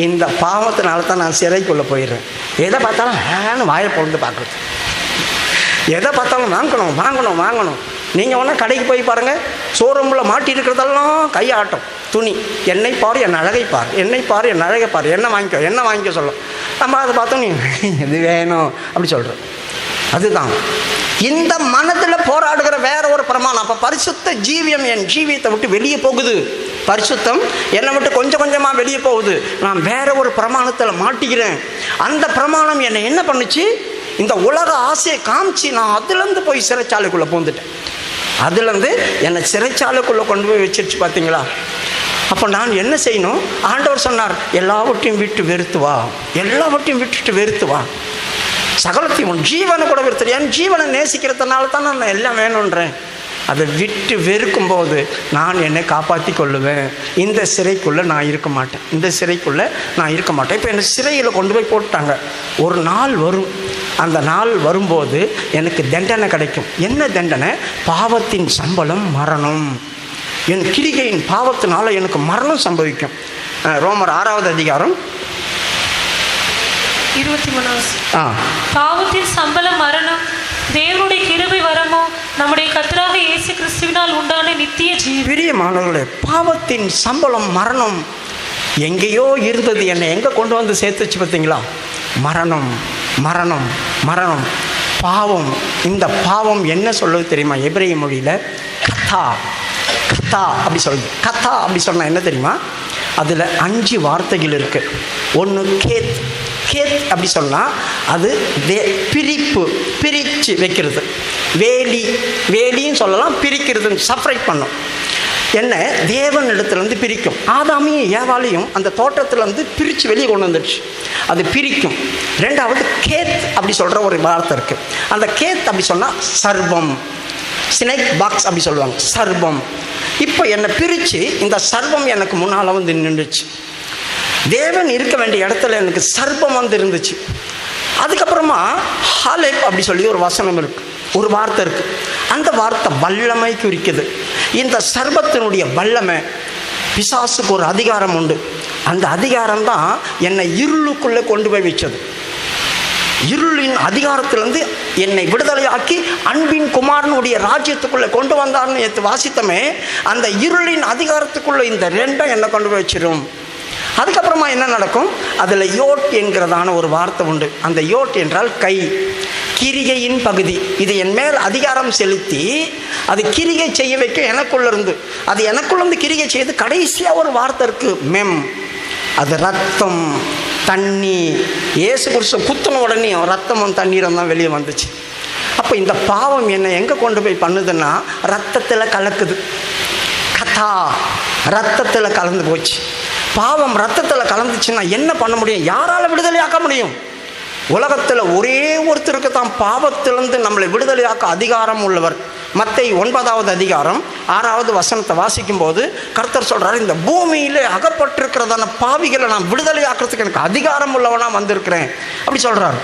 இந்த பாவத்தினால தான் நான் சிறைக்குள்ளே போயிடுறேன். எதை பார்த்தாலும் வாயை பொழுது பார்க்குறது, எதை பார்த்தாலும் வாங்கணும். நீங்கள் ஒன்றா கடைக்கு போய் பாருங்கள், ஷோரூமில் மாட்டி இருக்கிறதெல்லாம் கையாட்டம், துணி, என்னை பாரு என் அழகை பார், என்னை பாரு என் அழகை பார், என்ன வாங்கிக்க சொல்லும். நம்ம அதை பார்த்தோம், நீ இது வேணும் அப்படி சொல்கிறோம். அதுதான் இந்த மனதில் போராடுகிற வேற ஒரு பிரமாணம். அப்போ பரிசுத்த ஜீவியம் என் ஜீவியத்தை விட்டு வெளியே போகுது. பரிசுத்தம் என்னை விட்டு கொஞ்சம் கொஞ்சமாக வெளியே போகுது. நான் வேற ஒரு பிரமாணத்தில் மாட்டிக்கிறேன். அந்த பிரமாணம் என்னை என்ன பண்ணுச்சு? இந்த உலக ஆசையை காமிச்சு நான் அதுலேருந்து போய் சிறைச்சாலைக்குள்ளே பூந்துட்டேன். அதுலேருந்து என்னை சிறைச்சாலைக்குள்ளே கொண்டு போய் வச்சிருச்சு. பார்த்தீங்களா? அப்போ நான் என்ன செய்யணும்? ஆண்டவர் சொன்னார், எல்லாவற்றையும் விட்டு வெறுத்து வா, சகலத்தையும் உன் ஜீவனை கூட வெறுத்து. என் ஜீவனை நேசிக்கிறதுனால தான் நான் எல்லாம் வேணுன்றேன். அதை விட்டு வெறுக்கும்போது நான் என்னை காப்பாற்றி கொள்ளுவேன். இந்த சிறைக்குள்ளே நான் இருக்க மாட்டேன். இப்போ என்னை சிறையில் கொண்டு போய் போட்டாங்க. ஒரு நாள் வரும், அந்த நாள் வரும்போது எனக்கு தண்டனை கிடைக்கும். என்ன தண்டனை? பாவத்தின் சம்பளம் மரணம். என் கிரிகையின் பாவத்தினால எனக்கு மரணம் சம்பவிக்கும். ரோமர் 6வது அதிகாரம் 23. பாவத்தின் சம்பளம் மரணம், தேவனுடைய கிருபை வரமோ நம்முடைய கர்த்தராக இயேசு கிறிஸ்துவினால் உண்டான நித்திய ஜீவன். பிரியமானவர்களே, பாவத்தின் சம்பளம் மரணம். எங்கேயோ இருந்தது, என்னை எங்கே கொண்டு வந்து சேர்த்துச்சு பார்த்தீங்களா? மரணம். பாவம். இந்த பாவம் என்ன சொல்லுது தெரியுமா? எபிரேய மொழியில் கத்தா கத்தா அப்படி சொல்லுது. கத்தா அப்படி சொன்னால் என்ன தெரியுமா? அதில் 5 வார்த்தைகள் இருக்குது. ஒன்று கேத். கேத் அப்படி சொன்னால் அது பிரிப்பு, பிரித்து வைக்கிறது. வேலி, வேலின்னு சொல்லலாம், பிரிக்கிறதுன்னு செப்பரேட் பண்ணும். என்ன தேவன் இடத்துலேருந்து பிரிக்கும். ஆதாமையும் ஏவாளையும் அந்த தோட்டத்திலேருந்து பிரித்து வெளியே கொண்டு வந்துடுச்சு. அது பிரிக்கும். ரெண்டாவது கேத் அப்படி சொல்கிற ஒரு வார்த்தை இருக்குது. அந்த கேத் அப்படி சொன்னால் சர்வம், ஸ்னேக் பாக்ஸ் அப்படி சொல்லுவாங்க, சர்வம். இப்போ என்னை பிரித்து இந்த சர்வம் எனக்கு முன்னால் வந்து நின்றுச்சு. தேவன் இருக்க வேண்டிய இடத்துல எனக்கு சர்வம் வந்து இருந்துச்சு. அதுக்கப்புறமா ஹாலேப் அப்படி சொல்லி ஒரு வசனம் இருக்குது, ஒரு வார்த்தை இருக்குது. அந்த வார்த்தை வல்லமை குறிக்குது. இந்த சர்வத்தினுடைய வல்லமை, பிசாசுக்கு ஒரு அதிகாரம் உண்டு. அந்த அதிகாரம் தான் என்னை இருளுக்குள்ளே கொண்டு போய் வச்சது. இருளின் அதிகாரத்திலிருந்து என்னை விடுதலையாக்கி அன்பின் குமாரனுடைய ராஜ்யத்துக்குள்ளே கொண்டு வந்தார்னு எடுத்து வாசித்தமே. அந்த இருளின் அதிகாரத்துக்குள்ளே இந்த ரெண்டும் என்னை கொண்டு போய் வச்சிடும். அதுக்கப்புறமா என்ன நடக்கும்? அதில் யோட் என்கிறதான ஒரு வார்த்தை உண்டு. அந்த யோட் என்றால் கை, கிரிகையின் பகுதி. இது என் மேல் அதிகாரம் செலுத்தி அது கிரிகை செய்ய வைக்க எனக்குள்ளேருந்து, அது எனக்குள்ளேருந்து கிரிகை செய்து கடைசியாக ஒரு வார்த்தை இருக்குது, மெம். அது ரத்தம், தண்ணி. இயேசு கிறிஸ்து குத்தின உடனே ரத்தமும் தண்ணீரும் தான் வெளியே வந்துச்சு. அப்போ இந்த பாவம் என்னை எங்கே கொண்டு போய் பண்ணுதுன்னா ரத்தத்தில் கலக்குது. கதா ரத்தத்தில் கலந்து போச்சு. பாவம் ரத்தத்தில் கலந்துச்சுன்னா என்ன பண்ண முடியும்? யாரால் விடுதலையாக்க முடியும்? உலகத்தில் ஒரே ஒருத்தருக்கு தான் பாவத்திலிருந்து நம்மளை விடுதலையாக்க அதிகாரம் உள்ளவர். மத்தேயு 9வது அதிகாரம் 6வது வசனத்தை வாசிக்கும் போது கர்த்தர் சொல்கிறார், இந்த பூமியில் அகப்பட்டிருக்கிறதான பாவிகளை நான் விடுதலையாக்குறதுக்கு எனக்கு அதிகாரம் உள்ளவனாக வந்திருக்கிறேன் அப்படி சொல்கிறார்.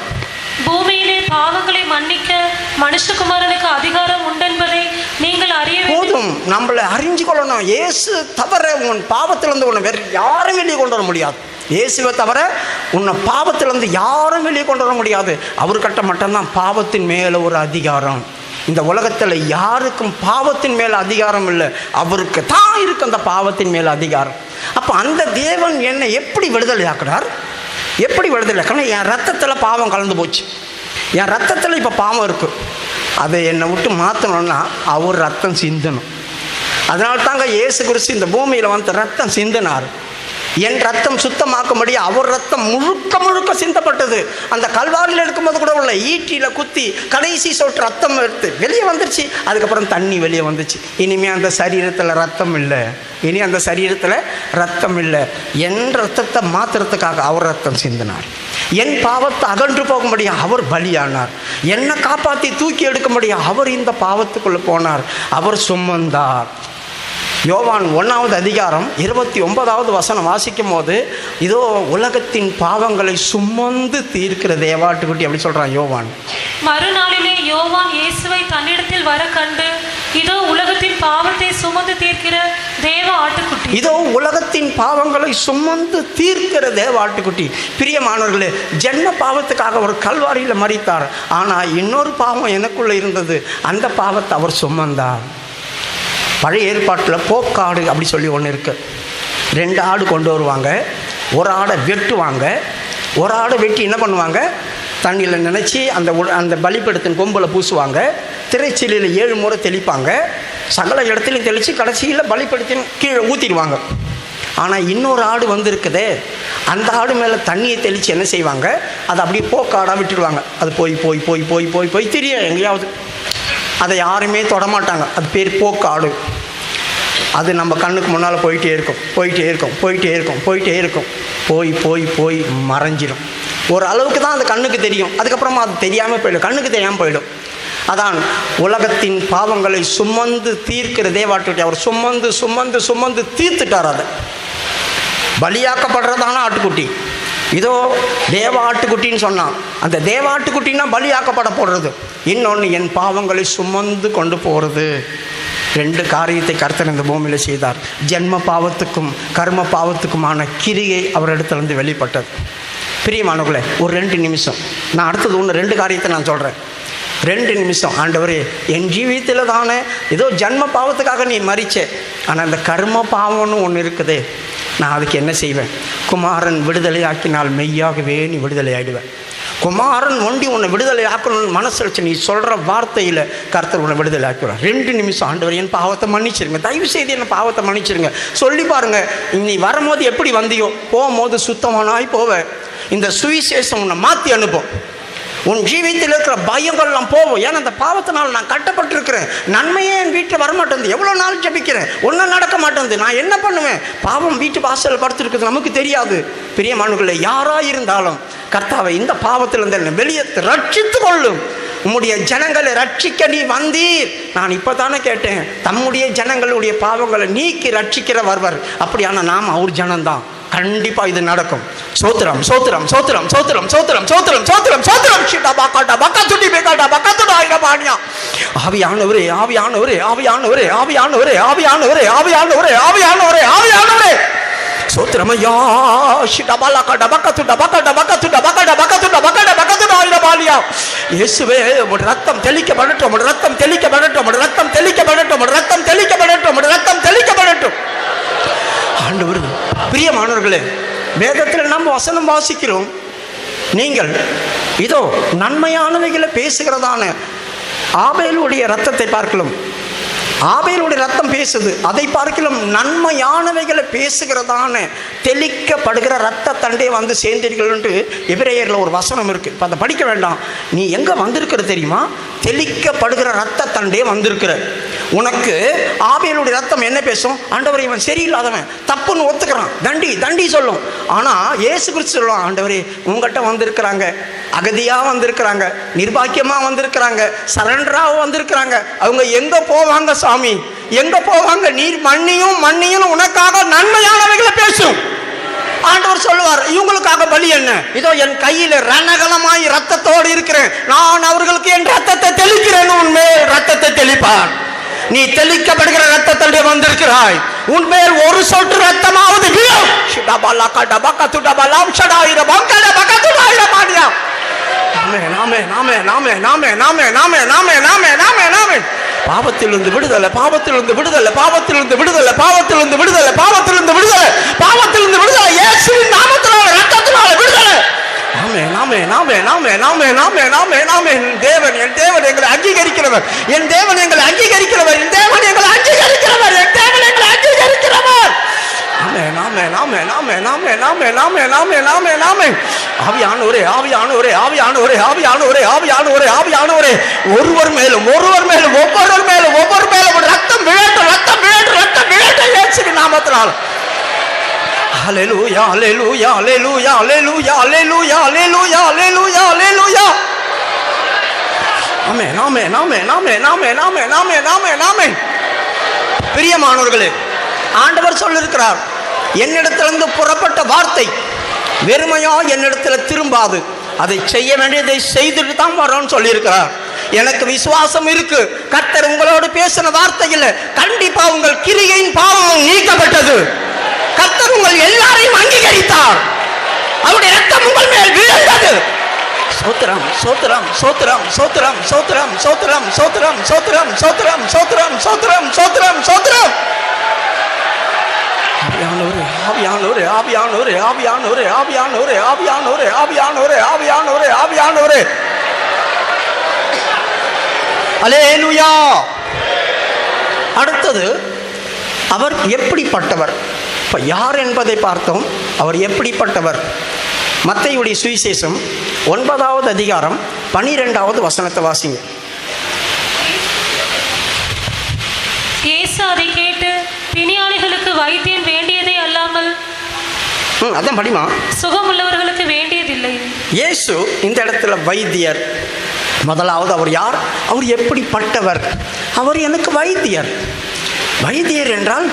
பூமியிலே பாவங்களை மன்னிக்க மனுஷகுமாரனுக்கு அதிகாரம் உண்டென்பதை நீங்கள் அறிய போதும். நம்மளை அறிஞ்சு கொள்ளணும். இயேசு தவிர உன் பாவத்திலிருந்து உன்னை வேறு யாரும் வெளியே கொண்டு வர முடியாது. இயேசுவை தவிர உன்னை பாவத்திலிருந்து யாரும் வெளியே கொண்டு வர முடியாது. அவர்கிட்ட மட்டும்தான் பாவத்தின் மேலே ஒரு அதிகாரம். இந்த உலகத்தில் யாருக்கும் பாவத்தின் மேலே அதிகாரம் இல்லை, அவருக்கு தான் இருக்கு அந்த பாவத்தின் மேலே அதிகாரம். அப்போ அந்த தேவன் என்னை எப்படி விடுதலையாக்குறார்? எப்படி விடுதலையாக்கணும்? என் ரத்தத்தில் பாவம் கலந்து போச்சு. என் ரத்தத்தில் இப்போ பாவம் இருக்குது. அதை என்னை விட்டு மாற்றணும்னா அவர் ரத்தம் சிந்தணும். அதனால தாங்க இயேசு கிறிஸ்து இந்த பூமியில் வந்து ரத்தம் சிந்தினார். என் ரத்தம் சுத்தமாக்கும்படி அவர் ரத்தம் முழுக்க முழுக்க சிந்தப்பட்டது. அந்த கல்வாரியில் இருக்கும்போது கூட உள்ள ஈட்டியில் குத்தி கடைசி சொட்டு ரத்தம் எடுத்து வெளியே வந்துருச்சு. அதுக்கப்புறம் தண்ணி வெளியே வந்துச்சு. இனிமேல் அந்த சரீரத்தில் ரத்தம் இல்லை, இனி அந்த சரீரத்தில் ரத்தம் இல்லை. என் ரத்தத்தை மாற்றுறதுக்காக அவர் ரத்தம் சிந்தினார். என் பாவத்தை அகன்று போகும்படியா அவர் பலியானார். என்னை காப்பாற்றி தூக்கி எடுக்கும்படியா அவர் இந்த பாவத்துக்குள்ளே போனார். அவர் சுமந்தார். யோவான் 1வது அதிகாரம் 29வது வசனம் வாசிக்கும் போது, இதோ உலகத்தின் பாவங்களை சுமந்து தீர்க்கிற தேவாட்டுக்குட்டி அப்படி சொல்கிறான் யோவான். மறுநாளிலே யோவான் இயேசுவை தன்னிடத்தில் வர கண்டு, இதோ உலகத்தின் பாவத்தை சுமந்து தீர்க்கிற தேவ ஆட்டுக்குட்டி. இதோ உலகத்தின் பாவங்களை சுமந்து தீர்க்கிற தேவ ஆட்டுக்குட்டி. பிரியமானவர்களே, ஜென்ம பாவத்துக்காக அவர் கல்வாரியில் மரித்தார். ஆனால் இன்னொரு பாவம் எனக்குள்ளே இருந்தது. அந்த பாவத்தை அவர் சுமந்தார். பழைய ஏற்பாட்டில் போக்காடு அப்படி சொல்லி ஒன்று இருக்குது. 2 ஆடு கொண்டு வருவாங்க, ஒரு ஆடை வெட்டுவாங்க. ஒரு ஆடை வெட்டி என்ன பண்ணுவாங்க? தண்ணியில் நினச்சி அந்த பலிபீடத்தின் கொம்பில் பூசுவாங்க. திரைச்சீலையில் 7 முறை தெளிப்பாங்க. சகல இடத்துலையும் தெளித்து கடைசியில் பலிபீடத்தின் கீழே ஊற்றிடுவாங்க. ஆனால் இன்னொரு ஆடு வந்திருக்குதே, அந்த ஆடு மேலே தண்ணியை தெளித்து என்ன செய்வாங்க? அதை அப்படியே போக்காடாக விட்டுடுவாங்க. அது போய் போய் போய் போய் போய் போய் திரியும் எங்கேயாவது. அதை யாருமே தொடமாட்டாங்க. அது பேர் போக்காடு. அது நம்ம கண்ணுக்கு முன்னால் போயிட்டே இருக்கும், போயிட்டே இருக்கும், போயிட்டே இருக்கும், போயிட்டே இருக்கும். போய் போய் போய் மறைஞ்சிடும். ஒரு அளவுக்கு தான் அது கண்ணுக்கு தெரியும். அதுக்கப்புறமா அது தெரியாமல் போயிடும், கண்ணுக்கு தெரியாமல் போயிடும். அதான் உலகத்தின் பாவங்களை சுமந்து தீர்க்கிற தேவாட்டுக்குட்டி. அவர் சுமந்து சுமந்து சுமந்து தீர்த்துட்டார். அதை பலியாக்கப்படுறதான ஆட்டுக்குட்டி. இதோ தேவ ஆட்டுக்குட்டின்னு சொன்னான். அந்த தேவ ஆட்டுக்குட்டின்னா பலியாக்கப்பட போடுறது. இன்னொன்று என் பாவங்களை சுமந்து கொண்டு போகிறது. 2 காரியத்தை கர்த்தர் இந்த பூமியில் செய்தார். ஜென்ம பாவத்துக்கும் கர்ம பாவத்துக்குமான கிரியை அவரிடத்துலேருந்து வெளிப்பட்டது. பிரியமானவர்களே, ஒரு 2 நிமிஷம் நான் அடுத்தது 2 காரியத்தை நான் சொல்கிறேன். 2 நிமிஷம். ஆண்டவரே, என் ஜீவியத்தில் தானே ஏதோ ஜென்ம பாவத்துக்காக நீ மறிச்ச, ஆனால் அந்த கர்ம பாவம்னு ஒன்று இருக்குதே, நான் அதுக்கு என்ன செய்வேன்? குமாரன் விடுதலை ஆக்கினால் மெய்யாகவே நீ விடுதலை ஆகிடுவேன். குமாரன் ஒண்டி உன்னை விடுதலை ஆக்கணும்னு மனசு வச்சு நீ சொல்கிற வார்த்தையில் கர்த்தர் உன்னை விடுதலை ஆக்கிடுவார். 2 நிமிஷம் ஆண்டவர் என் பாவத்தை மன்னிச்சிருங்க, தயவு செய்து என்ன பாவத்தை மன்னிச்சிருங்க சொல்லி பாருங்க. நீ வரும்போது எப்படி வந்தியோ போகும்போது சுத்தமானாய் போவ. இந்த சுவிசேஷம் உன்னை மாற்றி அனுப்பும். உன் ஜீவியத்தில் இருக்கிற பயங்கள்லாம் போவோம். ஏன்னா அந்த பாவத்தினால் நான் கட்டப்பட்டிருக்கிறேன். நன்மையே என் வீட்டில் வரமாட்டேங்குது. எவ்வளோ நாள் ஜெபிக்கிறேன், ஒன்றும் நடக்க மாட்டேங்குது. நான் என்ன பண்ணுவேன்? பாவம் வீட்டு வாசல் படுத்துருக்குது, நமக்கு தெரியாது. பிரியமானவர்களே, யாராக இருந்தாலும் கர்த்தாவை இந்த பாவத்திலிருந்து வெளியே ரட்சித்து கொள்ளும். உம்முடைய ஜனங்களை ரட்சிக்க நீ வந்தீர். நான் இப்போ தானே கேட்டேன், தம்முடைய ஜனங்களுடைய பாவங்களை நீக்கி ரட்சிக்கிற வருவார். அப்படியான நாம் அவர் ஜனம்தான். கண்டிப்பா இது நடக்கும். சோத்திரம் சோத்திரம் சோத்திரம் சோத்திரம் சோத்திரம் சோத்திரம் சோத்திரம் சோத்திரம். ஆவியானவரே ஆவியானவரே ஆவியானவரே ஆவியானவரே ஆவியானவரே ஆவியானவரே ஆவியானவரே ஆவியானவரே சோத்திரமையா. இயேசுவே, உம்முடைய ரத்தம் தெளிக்கப்படட்டும், உம்முடைய ரத்தம் தெளிக்கப்படட்டும், உம்முடைய ரத்தம் தெளிக்கப்படட்டும், உம்முடைய ரத்தம் தெளிக்கப்படட்டும், உம்முடைய ரத்தம் தெளிக்கப்படட்டும். ஆண்டவர், பிரியமானவர்களே, வேதத்தில் நாம் வசனம் வாசிக்கிறோம். நீங்கள் இதோ நன்மையானவைகளை பேசுகிறதான ஆபேலுடைய ரத்தத்தை பார்க்கலாம். ஆபேலுடைய ரத்தம் பேசுது. அதை பார்க்கலாம் நன்மையானவைகளை பேசுகிறதான தெளிக்கப்படுகிற ரத்த தண்டே வந்து சேர்ந்தீர்கள் என்று எபிரேயரில் ஒரு வசனம் இருக்கு. இப்போ அதை படிக்க வேண்டாம். நீ எங்கே வந்திருக்கிற தெரியுமா? தெளிக்கப்படுகிற ரத்த தண்டே வந்திருக்கிற. உனக்கு ஆபேலுடைய ரத்தம் என்ன பேசும்? ஆண்டவரே, இவன் சரியில்லாதவன், தப்புன்னு ஒத்துக்கிறான், தண்டி தண்டி சொல்லும். ஆனால் இயேசு கிறிஸ்து சொல்லுவான், ஆண்டவரே, உங்கள்கிட்ட வந்திருக்கிறாங்க, அகதியாக வந்திருக்கிறாங்க, நிர்பாக்கியமாக வந்திருக்கிறாங்க, சரண்டராக வந்திருக்கிறாங்க. அவங்க எங்கே போவாங்க சாமி? எங்கே போவாங்க? நீர் மன்னியும் மன்னியும் உனக்காக நன்மையானவைகளை பேசும். ஆண்டவர் சொல்லுவார், இவங்களுக்காக பலி என்ன? இதோ என் கையில் ரணகலமாய் ரத்தத்தோடு இருக்கிறேன், நான் அவர்களுக்கு என் ரத்தத்தை தெளிக்கிறேன். உன்மேல் ரத்தத்தை தெளிப்பார். நீ தெளிக்கப்படுகிற ரத்தத்தோடு வந்திருக்கிறாய். உன்மேல் ஒரு சொட்டு ரத்தமாவது விழும். பாவத்திலிருந்து விடுதலை, பாவத்திலிருந்து விடுதலை, பாவத்திலிருந்து விடுதலை, பாவத்திலிருந்து விடுதலை, பாவத்திலிருந்து விடுதலை, பாவத்திலிருந்து விடுதலை, இயேசுவின் நாமத்தினால ரத்தத்தினால விடுதலை. ஆமென் ஆமென் ஆமென் ஆமென் ஆமென் ஆமென் ஆமென் ஆமென். தேவன், என் தேவன் எங்களை அங்கீகரிக்கிறவர், என் தேவன் எங்களை அங்கீகரிக்கிறவர், என் தேவன் எங்களை அங்கீகரிக்கிறவர், என் தேவன் எங்களை அங்கீகரிக்கிறவர். ஆமென் ஆமென் ஆமென் ஆமென் ஆமென் ஆமென் ஆமென் ஆமென் ஆமென் ஆமென். ஆவியானவரே ஆவியானவரே ஆவியானவரே ஆவியானவரே ஆவியானவரே ஆவியானவரே, ஒருவர் மேலும் ஒருவர் மேலும் ஒவ்வொரு மேலும் ஒவ்வொரு மேலும் ரத்தம் விழட்டும், ரத்தம் விழட்டும், ரத்தம் விழட்டும் இயேசுவின் நாமத்தினால். ஹல்லேலூயா ஹல்லேலூயா ஹல்லேலூயா ஹல்லேலூயா ஹல்லேலூயா ஹல்லேலூயா ஹல்லேலூயா ஹல்லேலூயா. ஆமென் ஆமென் ஆமென் ஆமென் ஆமென் ஆமென் ஆமென் ஆமென் ஆமென். பிரியமானவர்களே, ஆண்டவர் சொல்லியிருக்கிறார், என்னிடத்திலிருந்து புறப்பட்ட வார்த்தை வெறுமையா என்னிடத்தில் திரும்பாது, அதை செய்ய வேண்டியதை செய்துட்டு தான் வரோன்னு சொல்லியிருக்கிறார். எனக்கு விசுவாசம் இருக்கு, கர்த்தர் உங்களோடு பேசின வார்த்தையில் கண்டிப்பா உங்கள் கிரியின் பாவம் நீக்கப்பட்டது. கர்த்தர் உங்கள் எல்லாரையும் அங்கீகரித்தார். அவருடைய ரத்தம் உங்கள் மேல் விழுந்தது. சோத்திரம் சோத்திரம் சோத்திரம் சோத்திரம் சோத்திரம் சோத்திரம் சோத்திரம் சோத்திரம் சோத்திரம் சோத்திரம் சோத்திரம் சோத்திரம் சோத்திரம். ஆவியானவரே ஆவியானவரே ஆவியானவரே ஆவியானவரே ஆவியானவரே ஆவியானவரே ஆவியானவரே ஆவியானவரே ஆவியானவரே. அல்லேலூயா. அடுத்தது, அவர் எப்படிப்பட்டவர்? இப்போ யார் என்பதை பார்த்தோம். அவர் எப்படிப்பட்டவர்? மத்தேயுடைய சுவிசேஷம் 9வது அதிகாரம் 12வது வசனத்தை வாசிங்க. இயேசு அதை கேட்டு, பிணியாளிகளுக்கு வைத்தியன் வேண்டியதே அல்லாமல் அதான் படிமா, சுகமுள்ளவர்களுக்கு வேண்டியதில்லை. இயேசு இந்த இடத்துல வைத்தியர். முதலாவது அவர் யார்? அவர் எப்படிப்பட்டவர்? அவர் எனக்கு வைத்தியர். வைத்தியர் என்றால்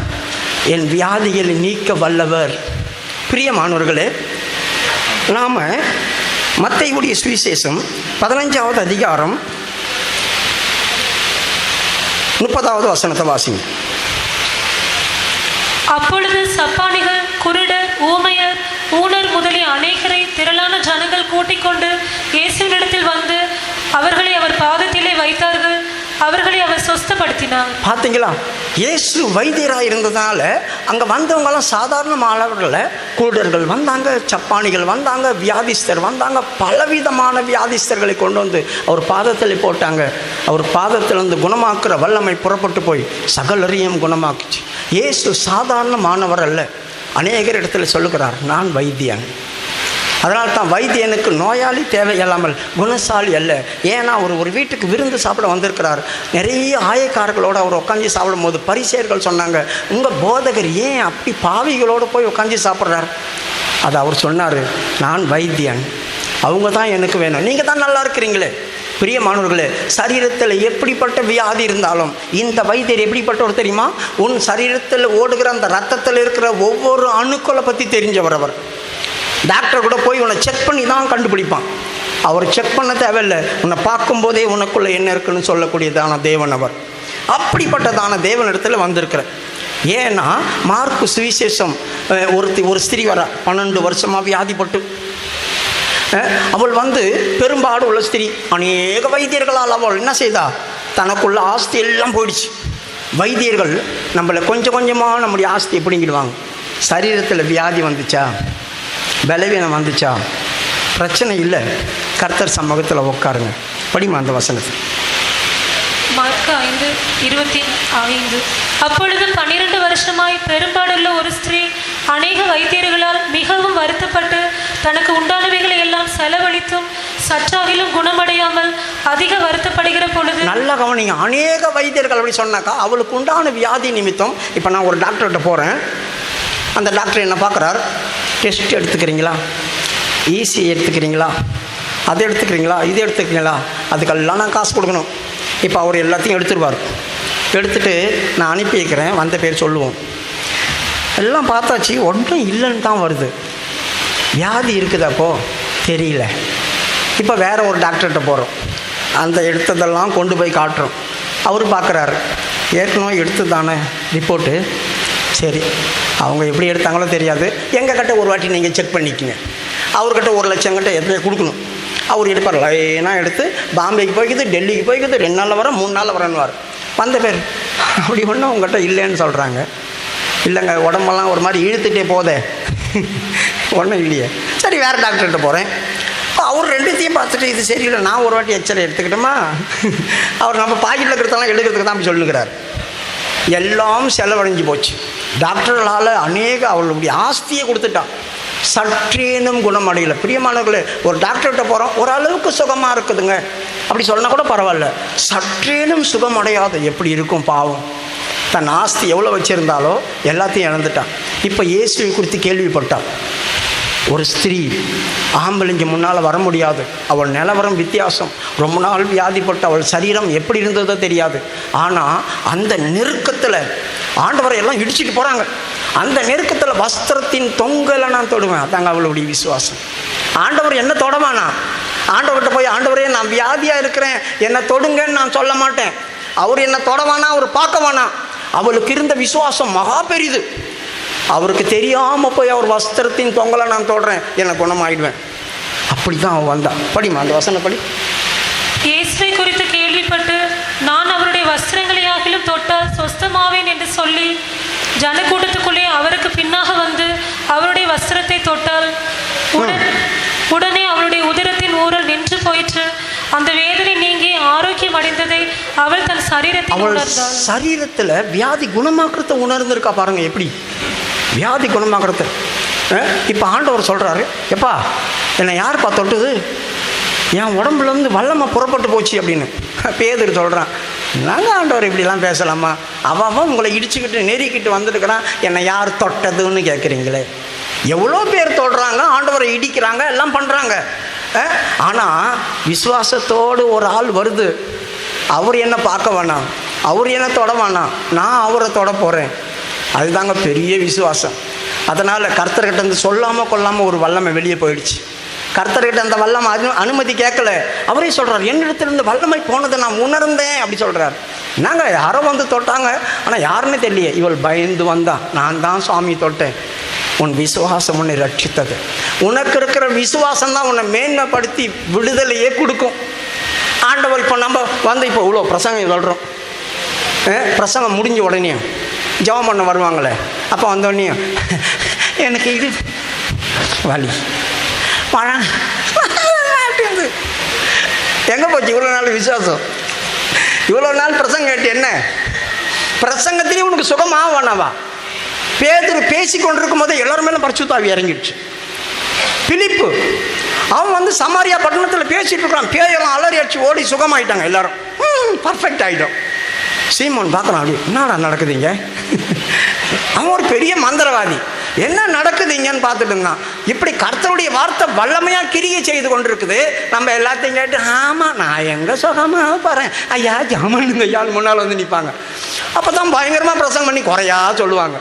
என் வியாதிகளை நீக்க வல்லவர். பிரியமானவர்களே, நாம் மத்தேயுடைய சுவிசேஷம் 15வது அதிகாரம் 30வது வசனத்தை வாசிங்க. அப்பொழுது சப்பானிகள், குருடர், ஊமையர், ஊனர் முதலிய அநேகரை திரளான ஜனங்கள் கூட்டிக் கொண்டு இயேசுவினிடத்தில் வந்து அவர்களை அவர் பாதத்திலே வைத்தார்கள். அவர்களை அவர் சொஸ்தப்படுத்தினார். பார்த்தீங்களா, இயேசு வைத்தியராக இருந்ததுனால அங்கே வந்தவங்கெல்லாம் சாதாரண மாணவர்கள், குருடர்கள் வந்தாங்க, சப்பானிகள் வந்தாங்க, வியாதிஸ்தர் வந்தாங்க, பலவிதமான வியாதிஸ்தர்களை கொண்டு வந்து அவர் பாதத்தில் போட்டாங்க. அவர் பாதத்திலிருந்து குணமாக்குற வல்லமை புறப்பட்டு போய் சகலரையும் குணமாக்குச்சு. இயேசு சாதாரண மாணவர் அல்ல. அநேகர் இடத்துல சொல்லுகிறார், நான் வைத்தியன். அதனால தான் வைத்தியனுக்கு நோயாளி தேவையில்லாமல் குணசாலி அல்ல. ஏன்னா அவர் ஒரு வீட்டுக்கு விருந்து சாப்பிட வந்திருக்கிறார். நிறைய ஆயக்காரர்களோடு அவர் உட்காந்து சாப்பிடும் போது பரிசேயர்கள் சொன்னாங்க, உங்கள் போதகர் ஏன் அப்படி பாவிகளோடு போய் உட்காந்து சாப்பிட்றார்? அது அவர் சொன்னார், நான் வைத்தியன், அவங்க தான் எனக்கு வேணும், நீங்கள் தான் நல்லா இருக்கிறீங்களே. பிரியமானவர்களே, சரீரத்தில் எப்படிப்பட்ட வியாதி இருந்தாலும் இந்த வைத்தியர் எப்படிப்பட்டவர் தெரியுமா? உன் சரீரத்தில் ஓடுகிற அந்த ரத்தத்தில் இருக்கிற ஒவ்வொரு அணுக்களை பற்றி தெரிஞ்சவர் அவர். டாக்டர் கூட போய் உன்னை செக் பண்ணி தான் கண்டுபிடிப்பான். அவர் செக் பண்ண தேவையில்லை, உன்னை பார்க்கும்போதே உனக்குள்ளே என்ன இருக்குன்னு சொல்லக்கூடியதான தேவன் அவர். அப்படிப்பட்டதான தேவனிடத்தில் வந்திருக்கிற. ஏன்னா மார்க்கு சுவிசேஷம் ஒரு ஸ்திரீ வர 12 வருஷமாக வியாதிப்பட்டு, அவள் பெரும்பாடு உள்ள ஸ்திரீ. அநேக வைத்தியர்களால் அவள் என்ன செய்தா? தனக்குள்ள ஆஸ்தி எல்லாம் போயிடுச்சு. வைத்தியர்கள் நம்மளை கொஞ்சம் கொஞ்சமாக நம்முடைய ஆஸ்தியை பிடிங்கிடுவாங்க. சரீரத்தில் வியாதி வந்துச்சா, பலவீனம் வந்துச்சா, பிரச்சனை இல்லை, கர்த்தர் சமூகத்தில் உட்காருங்க. படிமா அந்த வசனத்தை. மார்க்கு 5:25. அப்பொழுது 12 வருஷமாய் பெரும்பாடுள்ள ஒரு ஸ்திரீ அநேக வைத்தியர்களால் மிகவும் வருத்தப்பட்டு தனக்கு உண்டானவைகளை எல்லாம் செலவழித்தும் சற்றாகிலும் குணமடையாமல் அதிக வருத்தப்படுகிற பொழுது. நல்ல கவனிங்க, அநேக வைத்தியர்கள் அப்படி சொன்னாக்கா அவளுக்கு உண்டான வியாதி நிமித்தம். இப்போ நான் ஒரு டாக்டர்கிட்ட போகிறேன், அந்த டாக்டர் என்ன பார்க்குறார்? டெஸ்ட் எடுத்துக்கிறீங்களா, ஈசி எடுத்துக்கிறீங்களா, அதை எடுத்துக்கிறீங்களா, இது எடுத்துக்கிறீங்களா, அதுக்கெல்லாம் நான் காசு கொடுக்கணும். இப்போ அவர் எல்லாத்தையும் எடுத்துருவார். எடுத்துகிட்டு நான் அனுப்பி வைக்கிறேன், வந்த பேர் சொல்லுவோம். எல்லாம் பார்த்தாச்சு, ஒன்றும் இல்லைன்னு தான் வருது. வியாதி இருக்குதாப்போ தெரியல. இப்போ வேறு ஒரு டாக்டர்கிட்ட போகிறோம், அந்த எடுத்ததெல்லாம் கொண்டு போய் காட்டுறோம். அவர் பார்க்குறாரு, ஏற்கனவே எடுத்து தானே ரிப்போர்ட்டு, சரி அவங்க எப்படி எடுத்தாங்களோ தெரியாது, எங்கள் கிட்ட ஒரு வாட்டி நீங்கள் செக் பண்ணிக்கங்க. அவர்கிட்ட 1 லட்சம் கிட்ட எப்படியே கொடுக்கணும். அவர் எடுப்பார், லைனாக எடுத்து பாம்பேக்கு போய்க்குது, டெல்லிக்கு போய்க்குது, 2 நாளில் வரேன், 3 நாளில் வரேன்னுவார். வந்த பேர் அப்படி ஒன்றும் உங்கள்கிட்ட இல்லைன்னு சொல்கிறாங்க. இல்லைங்க, உடம்பெல்லாம் ஒரு மாதிரி இழுத்துட்டே போதே, ஒன்றும் இல்லையே. சரி வேறு டாக்டர்கிட்ட போகிறேன். அவர் 2த்தையும் பார்த்துட்டு இது சரியில்லை, நான் ஒரு வாட்டி எச்சரை எடுத்துக்கிட்டோமா, அவர் நம்ம பாக்கெட்டில் இருக்கிறதெல்லாம் எடுக்கிறதுக்கு தான் அப்படி சொல்லுங்கிறார். எல்லாம் செலவடைஞ்சு போச்சு. டாக்டர்களால் அநேக அவளுடைய ஆஸ்தியை கொடுத்துட்டான், சற்றேனும் குணமடையலை. பிரியமானவர்களே, ஒரு டாக்டர்கிட்ட போகிறோம், ஓரளவுக்கு சுகமாக இருக்குதுங்க அப்படி சொன்னால் கூட பரவாயில்ல, சற்றேனும் சுகமடையாது எப்படி இருக்கும் பாவம். தன் ஆஸ்தி எவ்வளோ வச்சுருந்தாலோ எல்லாத்தையும் இழந்துட்டான். இப்போ இயேசுவை குறித்து கேள்விப்பட்டான். ஒரு ஸ்திரீ ஆம்பளைங்க முன்னால் வர முடியாது, அவள் நிலவரம் வித்தியாசம், ரொம்ப நாள் வியாதிப்பட்ட அவள் சரீரம் எப்படி இருந்ததோ தெரியாது. ஆனால் அந்த நெருக்கத்தில் ஆண்டவரை எல்லாம் இடிச்சிட்டு போகிறாங்க. அந்த நெருக்கத்தில் வஸ்திரத்தின் தொங்கலை நான் தொடுவேன். அதாங்க அவளுடைய விசுவாசம். ஆண்டவர் என்ன தொடவானா? ஆண்டவர்கிட்ட போய் ஆண்டவரே நான் வியாதியாக இருக்கிறேன் என்னை தொடுங்கன்னு நான் சொல்ல மாட்டேன். அவர் என்னை தொடவானா, அவர் பார்க்கவானா. அவளுக்கு இருந்த விசுவாசம் மகா பெரிது. அவருக்கு தெரியாமல் போய் அவர் வஸ்திரத்தின் தொங்கலை நான் தொடுறேன், என்னை குணமாயிடுவேன். அப்படி தான் அவன் வந்தான். படிமா அந்த வசனப்படி. இயேசுவை குறித்து கேள்விப்பட்டு நான் அவருடைய வஸ்திரங்களை ஆகிலும் தொட்டால் சொஸ்தமாவேன் என்று சொல்லி ஜனக்கூட்டத்துக்குள்ளே அவருக்கு பின்னாக வந்து அவருடைய வஸ்திரத்தை தொட்டால் உடனே அவளுடைய உதரத்தின் ஊரல் நின்று போயிற்று. அந்த வேதனை நீங்கி ஆரோக்கியம் அடைந்ததை அவள் தன் சரீரத்தில் உணர்ந்தாள். சரீரத்தில் வியாதி குணமாக்குறத உணர்ந்திருக்கா பாருங்க, எப்படி வியாதி குணமாக்குறது. இப்போ ஆண்டவர் சொல்கிறாரு, எப்பா என்னை யார்ப்பா தொட்டுது, என் உடம்புலேருந்து வல்லமை புறப்பட்டு போச்சு அப்படின்னு. பேதுரு சொல்கிறான், நாங்கள் ஆண்டவர் இப்படிலாம் பேசலாமா? அவன் உங்களை இடிச்சுக்கிட்டு நெருக்கிட்டு வந்துட்டுக்கிறான், என்னை யார் தொட்டதுன்னு கேட்குறீங்களே. எவ்வளோ பேர் தொடுறாங்க, ஆண்டவரை இடிக்கிறாங்க, எல்லாம் பண்ணுறாங்க. ஆனால் விசுவாசத்தோடு ஒரு ஆள் வருது, அவர் என்ன பார்க்க வேணாம், அவர் என்ன தொட வேணாம், நான் அவரை தொட போகிறேன். அதுதாங்க பெரிய விசுவாசம். அதனால் கர்த்தர்கிட்ட இருந்து சொல்லாமல் கொள்ளாமல் ஒரு வல்லமை வெளியே போயிடுச்சு. கர்த்தர்கிட்ட அந்த வல்லமை அனுமதி கேட்கல. அவரே சொல்கிறார், என்னிடத்திலிருந்து வல்லமை போனதை நான் உணர்ந்தேன் அப்படி சொல்கிறார். நாங்கள் யாரோ வந்து தொட்டாங்க, ஆனால் யாருன்னு தெரியலையே. இவள் பயந்து வந்தான், நான் தான் சுவாமி தொட்டேன். உன் விசுவாசம் உன்னை ரட்சித்தது. உனக்கு இருக்கிற விசுவாசம் தான் உன்னை மேன்மைப்படுத்தி விடுதலையே கொடுக்கும். ஆண்டவர் இப்போ நம்ம வந்து இப்போ இவ்வளோ பிரசங்கம் சொல்கிறோம், பிரசங்கம் முடிஞ்ச உடனே ஜெபம் பண்ண வருவாங்களே, அப்போ வந்தோடனே எனக்கு இது வலி வரேன் அப்படின்னு. எங்கே போச்சு இவ்வளோ நாள் விசுவாசம்? இவ்வளோ நாள் பிரசங்கம் கேட்டு என்ன? பிரசங்கத்திலேயே உனக்கு சுகமாக வேணாவா? பேதுரு பேசி கொண்டிருக்கும் போதே எல்லாருமே பரிசுத்த ஆவி இறங்கிடுச்சு. பிலிப்பு அவன் வந்து சமாரியா பட்டணத்தில் பேசிட்டு இருக்கான், பேயெல்லாம் அலறி அடிச்சு ஓடி சுகமாயிட்டாங்க எல்லாரும், பர்ஃபெக்ட் ஆகிட்டோம். சீமோன் பார்க்குறான், அப்படி என்னடா நடக்குதுங்க? அவன் ஒரு பெரிய மந்திரவாதி, என்ன நடக்குதுங்கன்னு பார்த்துட்டு இருந்தான். இப்படி கர்த்தருடைய வார்த்தை வல்லமையாக கிரியை செய்து கொண்டிருக்குது. நம்ம எல்லாத்தையும் கேட்டு ஆமாம் நான் எங்கே சுகமாக போகிறேன் ஐயா ஜாமானுங்க ஐயான்னு முன்னால் வந்து நிற்பாங்க. அப்போ தான் பயங்கரமாக பிரசங்கம் பண்ணி குறையா சொல்லுவாங்க.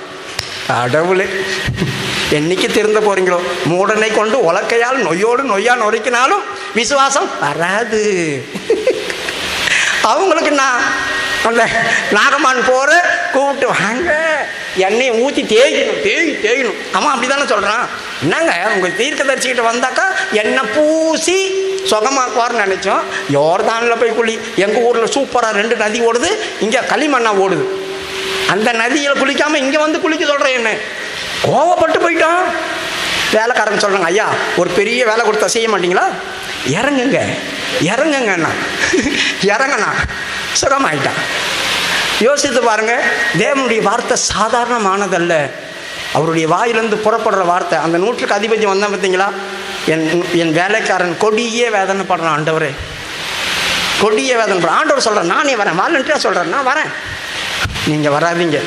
கடவுளே, என்னைக்கு திருந்த போகிறீங்களோ? மூடனை கொண்டு உலக்கையால் நொய்யோடு நொய்யா நொறுக்கினாலும் விசுவாசம் வராது. அவங்களுக்கு நான் அந்த நாகமான் போகிற கூப்பிட்டு வாங்க, எண்ணெயை ஊற்றி தேய்க்கணும். அவன் அப்படி தானே சொல்கிறான். என்னங்க உங்கள் தீர்க்கதரிசிக்கிட்ட வந்தாக்கா எண்ணெய் பூசி சுகமாக்குவார்னு நினச்சோம். யோர்தானில் போய் குளி. எங்கள் ஊரில் சூப்பராக 2 நதி ஓடுது, இங்கே களிமண்ணா ஓடுது. அந்த நதியில் குளிக்காமல் இங்கே வந்து குளிக்க சொல்கிறேன். என்ன கோவப்பட்டு போயிட்டான். வேலைக்காரங்க சொல்கிறாங்க, ஐயா ஒரு பெரிய வேலை கொடுத்தா செய்ய மாட்டிங்களா? இறங்குங்கண்ணா இறங்கண்ணா சுகமாயிட்டான். யோசித்து பாருங்க, தேவனுடைய வார்த்தை சாதாரணமானதல்ல. அவருடைய வாயிலிருந்து புறப்படுற வார்த்தை. அந்த 100க்கு அதிபதி வந்தான் பார்த்தீங்களா? என் வேலைக்காரன் கொடியே வேதனைப்படுறான். ஆண்டவரே கொடியே வேதனைப்படுறான். ஆண்டவர் சொல்கிறேன், நானே வரேன், வாலண்டியராக சொல்கிறேன், நான் வரேன், நீங்கள் வராதீங்க,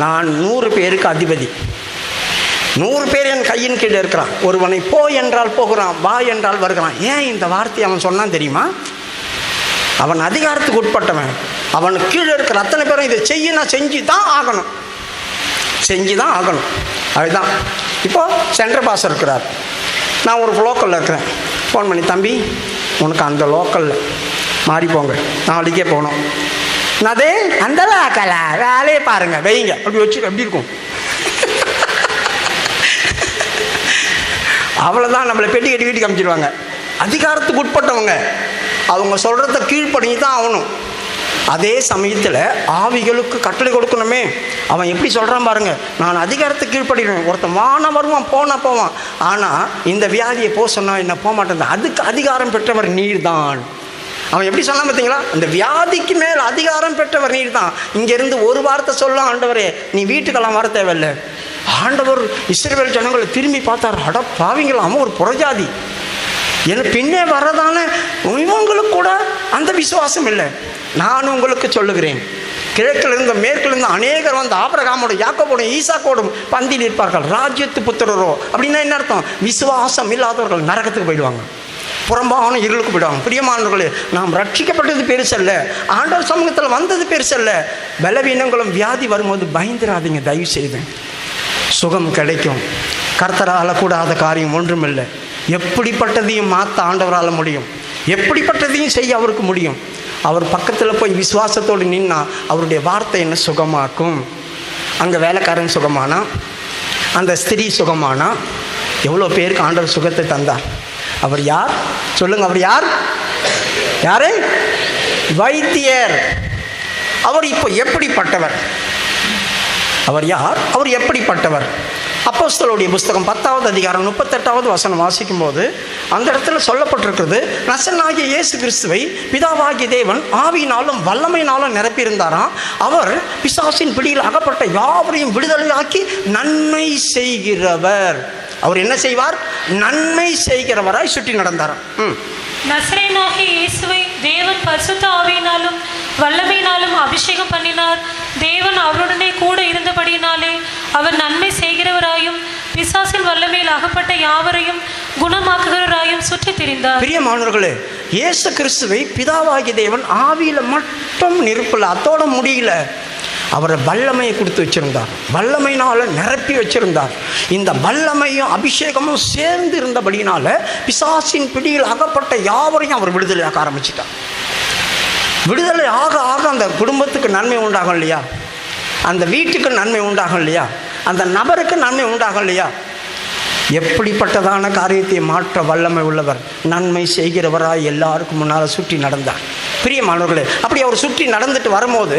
நான் 100 பேருக்கு அதிபதி, 100 பேர் என் கையின் கீழே இருக்கிறான். ஒருவனை போ என்றால் போகிறான், வா என்றால் வருகிறான். ஏன் இந்த வார்த்தையை அவன் சொன்னான் தெரியுமா? அவன் அதிகாரத்துக்கு உட்பட்டவன். அவனுக்கு கீழே இருக்கிற அத்தனை பேரும் இதை நான் செஞ்சு தான் ஆகணும். அதுதான். இப்போது சென்ட்ரல் பாஸ் இருக்கிறார், நான் ஒரு லோக்கலில் இருக்கிறேன். ஃபோன் பண்ணி, தம்பி உனக்கு அந்த லோக்கலில் மாறி போங்க, நாளைக்கே போகணும். அதே அந்த வேலையை பாருங்க வைங்க, அப்படி வச்சு எப்படி இருக்கும்? அவ்வளோதான், நம்மளை பெட்டி கட்டி வீட்டுக்கு அனுப்பிச்சிடுவாங்க. அதிகாரத்துக்கு உட்பட்டவங்க, அவங்க சொல்கிறத கீழ்ப்படிஞ்சு தான் ஆகணும். அதே சமயத்தில் ஆவிகளுக்கு கட்டளை கொடுக்கணுமே. அவன் எப்படி சொல்கிறான் பாருங்க, நான் அதிகாரத்துக்கு கீழ்ப்படிடுவேன். ஒருத்தன் வான வருவான், போவான். ஆனால் இந்த வியாதியை போக சொன்னால் என்ன போக மாட்டேன். அதுக்கு அதிகாரம் பெற்றவர் நீர் தான். அவன் எப்படி சொன்னான் பார்த்தீங்களா? அந்த வியாதிக்கு மேல் அதிகாரம் பெற்றவர் நீர் தான். இங்கேருந்து ஒரு வார்த்தை சொல்ல, ஆண்டவரே நீ வீட்டுக்கெல்லாம் வர தேவையில்லை. ஆண்டவர் இஸ்ரவேல் ஜனங்களை திரும்பி பார்த்தார். அட பாவிங்களாம், ஒரு புறஜாதி என்ன பின்னே வர்றதான இவங்களுக்கு கூட அந்த விசுவாசம் இல்லை. நான் உங்களுக்கு சொல்லுகிறேன், கிழக்கிலிருந்து மேற்கிலிருந்து அநேகர் வந்து ஆபிரகாமோட யாக்கோபோட ஈசாக்கோடும் பந்தியில் இருப்பார்கள். ராஜ்யத்து புத்திரரோ அப்படின்னா என்ன அர்த்தம்? விசுவாசம் இல்லாதவர்கள் நரகத்துக்கு போயிடுவாங்க, புறம்பான இருளுக்கு போயிடுவாங்க. பிரியமானவர்களே, நாம் ரட்சிக்கப்பட்டது பெருசல்ல, ஆண்டவர் சமூகத்தில் வந்தது பெருசல்ல. பலவீனங்களும் வியாதி வரும்போது பயந்துராதீங்க, தயவு செய்து. சுகம் கிடைக்கும். கர்த்தரால் கூடாத காரியம் ஒன்றுமில்லை. எப்படிப்பட்டதையும் மாற்ற ஆண்டவரால் முடியும், எப்படிப்பட்டதையும் செய்ய அவருக்கு முடியும். அவர் பக்கத்தில் போய் விசுவாசத்தோடு நின்னா அவருடைய வார்த்தை என்ன சுகமாக்கும். அங்கே வேலைக்காரன் சுகமானா, அந்த ஸ்திரீ சுகமானா, எவ்வளோ பேருக்கு ஆண்டவர் சுகத்தை தந்தார். அவர் யார் சொல்லுங்க? அவர் யாரு? வைத்தியர். அவர் இப்போ எப்படிப்பட்டவர்? அவர் யார்? அவர் எப்படிப்பட்டவர்? அப்போஸ்தலருடைய புஸ்தகம் 10வது அதிகாரம் 38வது வசனம் வாசிக்கும் போது அந்த இடத்துல சொல்லப்பட்டிருக்கிறது, நசனாகிய இயேசு கிறிஸ்துவை பிதாவாகிய தேவன் ஆவியினாலும் வல்லமையினாலும் நிரப்பியிருந்தாராம். அவர் பிசாசின் பிடியில் அகப்பட்ட யாவரையும் விடுதலையாக்கி நன்மை செய்கிறவர். அவர் என்ன செய்வார்? நன்மை செய்கிறவராய் சுற்றி நடந்தாராம். நசரேயனாகிய இயேசுவை தேவன் பரிசுத்த ஆவியினாலும் வல்லமையினாலும் அபிஷேகம் பண்ணினார். தேவன் அவருடனே கூட இருந்தபடியினாலே அவர் நன்மை செய்கிறவராயும் பிசாசின் வல்லமையில் அகப்பட்ட யாவரையும் குணமாக்குகிறவராயும் சுற்றி திரிந்தார். பிரியமானவர்களே, இயேசு கிறிஸ்துவை பிதாவாகிய தேவன் ஆவியில் மட்டும் நிரப்பல, அதோட முடியல. அவரை வல்லமையை கொடுத்து வச்சிருந்தார், வல்லமையினால நிரப்பி வச்சிருந்தார். இந்த வல்லமையும் அபிஷேகமும் சேர்ந்து இருந்தபடினால பிசாசின் பிடியில் அகப்பட்ட யாவரையும் அவர் விடுதலையாக ஆரம்பிச்சிட்டார். விடுதலை ஆக ஆக அந்த குடும்பத்துக்கு நன்மை உண்டாகும் இல்லையா? அந்த வீட்டுக்கு நன்மை உண்டாகும் இல்லையா? அந்த நபருக்கு நன்மை உண்டாகும் இல்லையா? எப்படிப்பட்டதான காரியத்தை மாற்ற வல்லமை உள்ளவர், நன்மை செய்கிறவராய் எல்லாருக்கும் முன்னால் சுற்றி நடந்தார். பிரியமானவர்களே, அப்படி அவர் சுற்றி நடந்துட்டு வரும்போது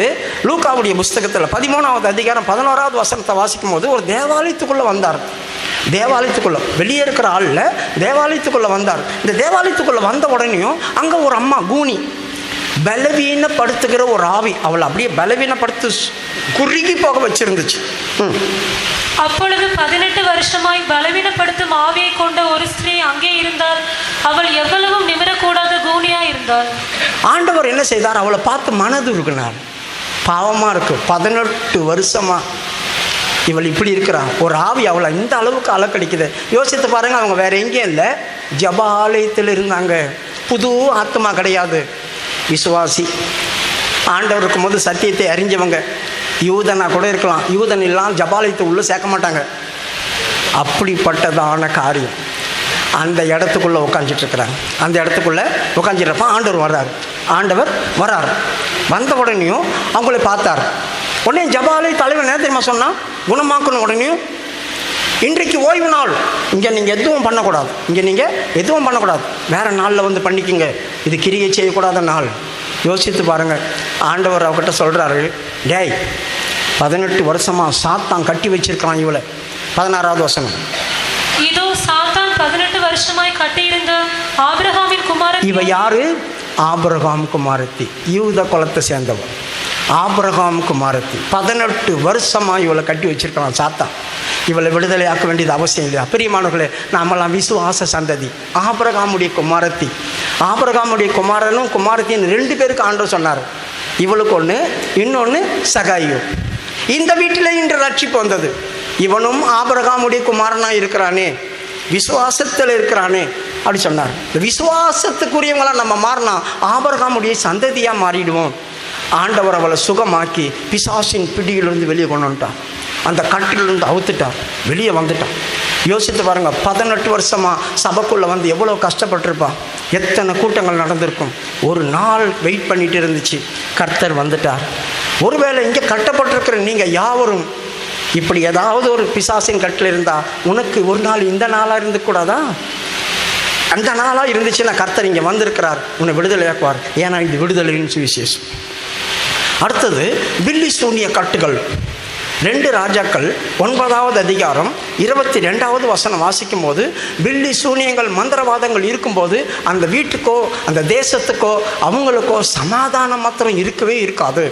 லூக்காவுடைய புஸ்தகத்தில் 13வது அதிகாரம் 11வது வசனத்தை வாசிக்கும் போது ஒரு தேவாலயத்துக்குள்ளே வந்தார். தேவாலயத்துக்குள்ளே வெளியே இருக்கிற ஆளில் தேவாலயத்துக்குள்ளே வந்தார். இந்த தேவாலயத்துக்குள்ளே வந்த உடனேயும் அங்கே ஒரு அம்மா கூனி, பலவீனப்படுத்துகிற ஒரு ஆவி, அவளை அப்படியே பலவீனப்படுத்து குறுகி போக வச்சிருந்துச்சு. அப்பொழுது 18 வருஷமாய் பலவீனப்படுத்தும் ஆவியை கொண்ட ஒரு ஸ்திரீ அங்கே இருந்தால் அவள் எவ்வளவும் நிமிரக்கூடாத கூனியா இருந்தாள். ஆண்டவர் என்ன செய்தார்? அவளை பார்த்து மனது இருக்குனார். பாவமாக இருக்கு, 18 வருஷமா இவள் இப்படி இருக்கிறா. ஒரு ஆவி அவளை இந்த அளவுக்கு அலக்கடிக்குது. யோசித்து பாருங்க, அவங்க வேற எங்கேயும் இல்லை, ஜபாலயத்தில் இருந்தாங்க. புது ஆத்மா கிடையாது, விசுவாசி. ஆண்டவர் இருக்கும்போது சத்தியத்தை அறிஞ்சவங்க. யூதனா கூட இருக்கலாம், யூதன் இல்லாம் ஜபாலயத்தை உள்ளே சேர்க்க மாட்டாங்க. அப்படிப்பட்டதான காரியம். அந்த இடத்துக்குள்ளே உட்காந்துட்ருக்குறாங்க. அந்த இடத்துக்குள்ளே உட்காந்துருப்பா ஆண்டவர் வரார். வந்த உடனேயும் அவங்கள பார்த்தார். உடனே ஜபாலய தலைவர் என்ன தெரியுமா சொன்னால், குணமாக்கணும். உடனேயும் இன்றைக்கு ஓய்வு நாள், இங்கே நீங்கள் எதுவும் பண்ணக்கூடாது, வேறு நாளில் வந்து பண்ணிக்கிங்க, இது கிரியை செய்யக்கூடாத நாள். யோசித்து பாருங்கள். ஆண்டவர் அவகிட்ட சொல்கிறாரு, டேய் 18 வருஷமாக சாத்தான் கட்டி வச்சிருக்கான் இவளை. 16வது வசனம், இதோ சாத்தான் 18 வருஷமாய் கட்டியிருந்த ஆபிரகாமின் குமாரத்தி. இவ யாரு? ஆபிரகாம் குமாரத்தி, யூத குலத்தை சேர்ந்தவள். ஆபிரகாம் குமாரத்தி 18 வருஷமாக இவளை கட்டி வச்சிருக்கலாம் சாத்தான். இவளை விடுதலையாக்க வேண்டியது அவசியம் இல்லையா? பிரியமானவர்களே, நாமெல்லாம் விசுவாச சந்ததி. ஆபிரகாமுடைய குமாரத்தி, ஆபிரகாமுடைய குமாரனும் குமாரத்தின்னு 2 பேருக்கு ஆண்டவர் சொன்னார். இவளுக்கு ஒன்று, இன்னொன்று சகாயு. இந்த வீட்டில் இன்று ரட்சிப்பு வந்தது. இவனும் ஆபிரகாமுடைய குமாரனாக இருக்கிறானே, விசுவாசத்தில் இருக்கிறானே அப்படி சொன்னார். இந்த விசுவாசத்துக்குரியவங்களாம் நம்ம மாறினா ஆபிரகாமுடைய சந்ததியாக மாறிடுவோம். ஆண்டவர் அவளை சுகமாக்கி பிசாசின் பிடியிலிருந்து வெளியே கொண்டு வந்துட்டான். அந்த கட்டிலிருந்து அவுத்துட்டார், வெளியே வந்துட்டான். யோசித்து பாருங்கள், 18 வருஷமாக சபைக்குள்ளே வந்து எவ்வளோ கஷ்டப்பட்டிருப்பான், எத்தனை கூட்டங்கள் நடந்திருக்கும். ஒரு நாள் வெயிட் பண்ணிட்டு இருந்துச்சு, கர்த்தர் வந்துட்டார். ஒருவேளை இங்கே கட்டப்பட்டிருக்கிற நீங்கள் யாவரும் இப்படி ஏதாவது ஒரு பிசாசின் கட்டில் இருந்தால், உனக்கு ஒரு நாள் இந்த நாளாக இருந்துக்கூடாதா? அந்த நாளாக இருந்துச்சுன்னா கர்த்தர் இங்கே வந்திருக்கிறார், உன்னை விடுதலையாக்குவார். ஏன்னா இது விடுதலையின் சுவிசேஷம். அடுத்தது பில்லி சூனிய கட்டுகள். 2 ராஜாக்கள் 9வது அதிகாரம் 22வது வசனம் வாசிக்கும் போது, பில்லி சூனியங்கள் மந்திரவாதங்கள் இருக்கும்போது அந்த வீட்டுக்கோ அந்த தேசத்துக்கோ அவங்களுக்கோ சமாதானம் மாத்திரம் இருக்கவே இருக்காது.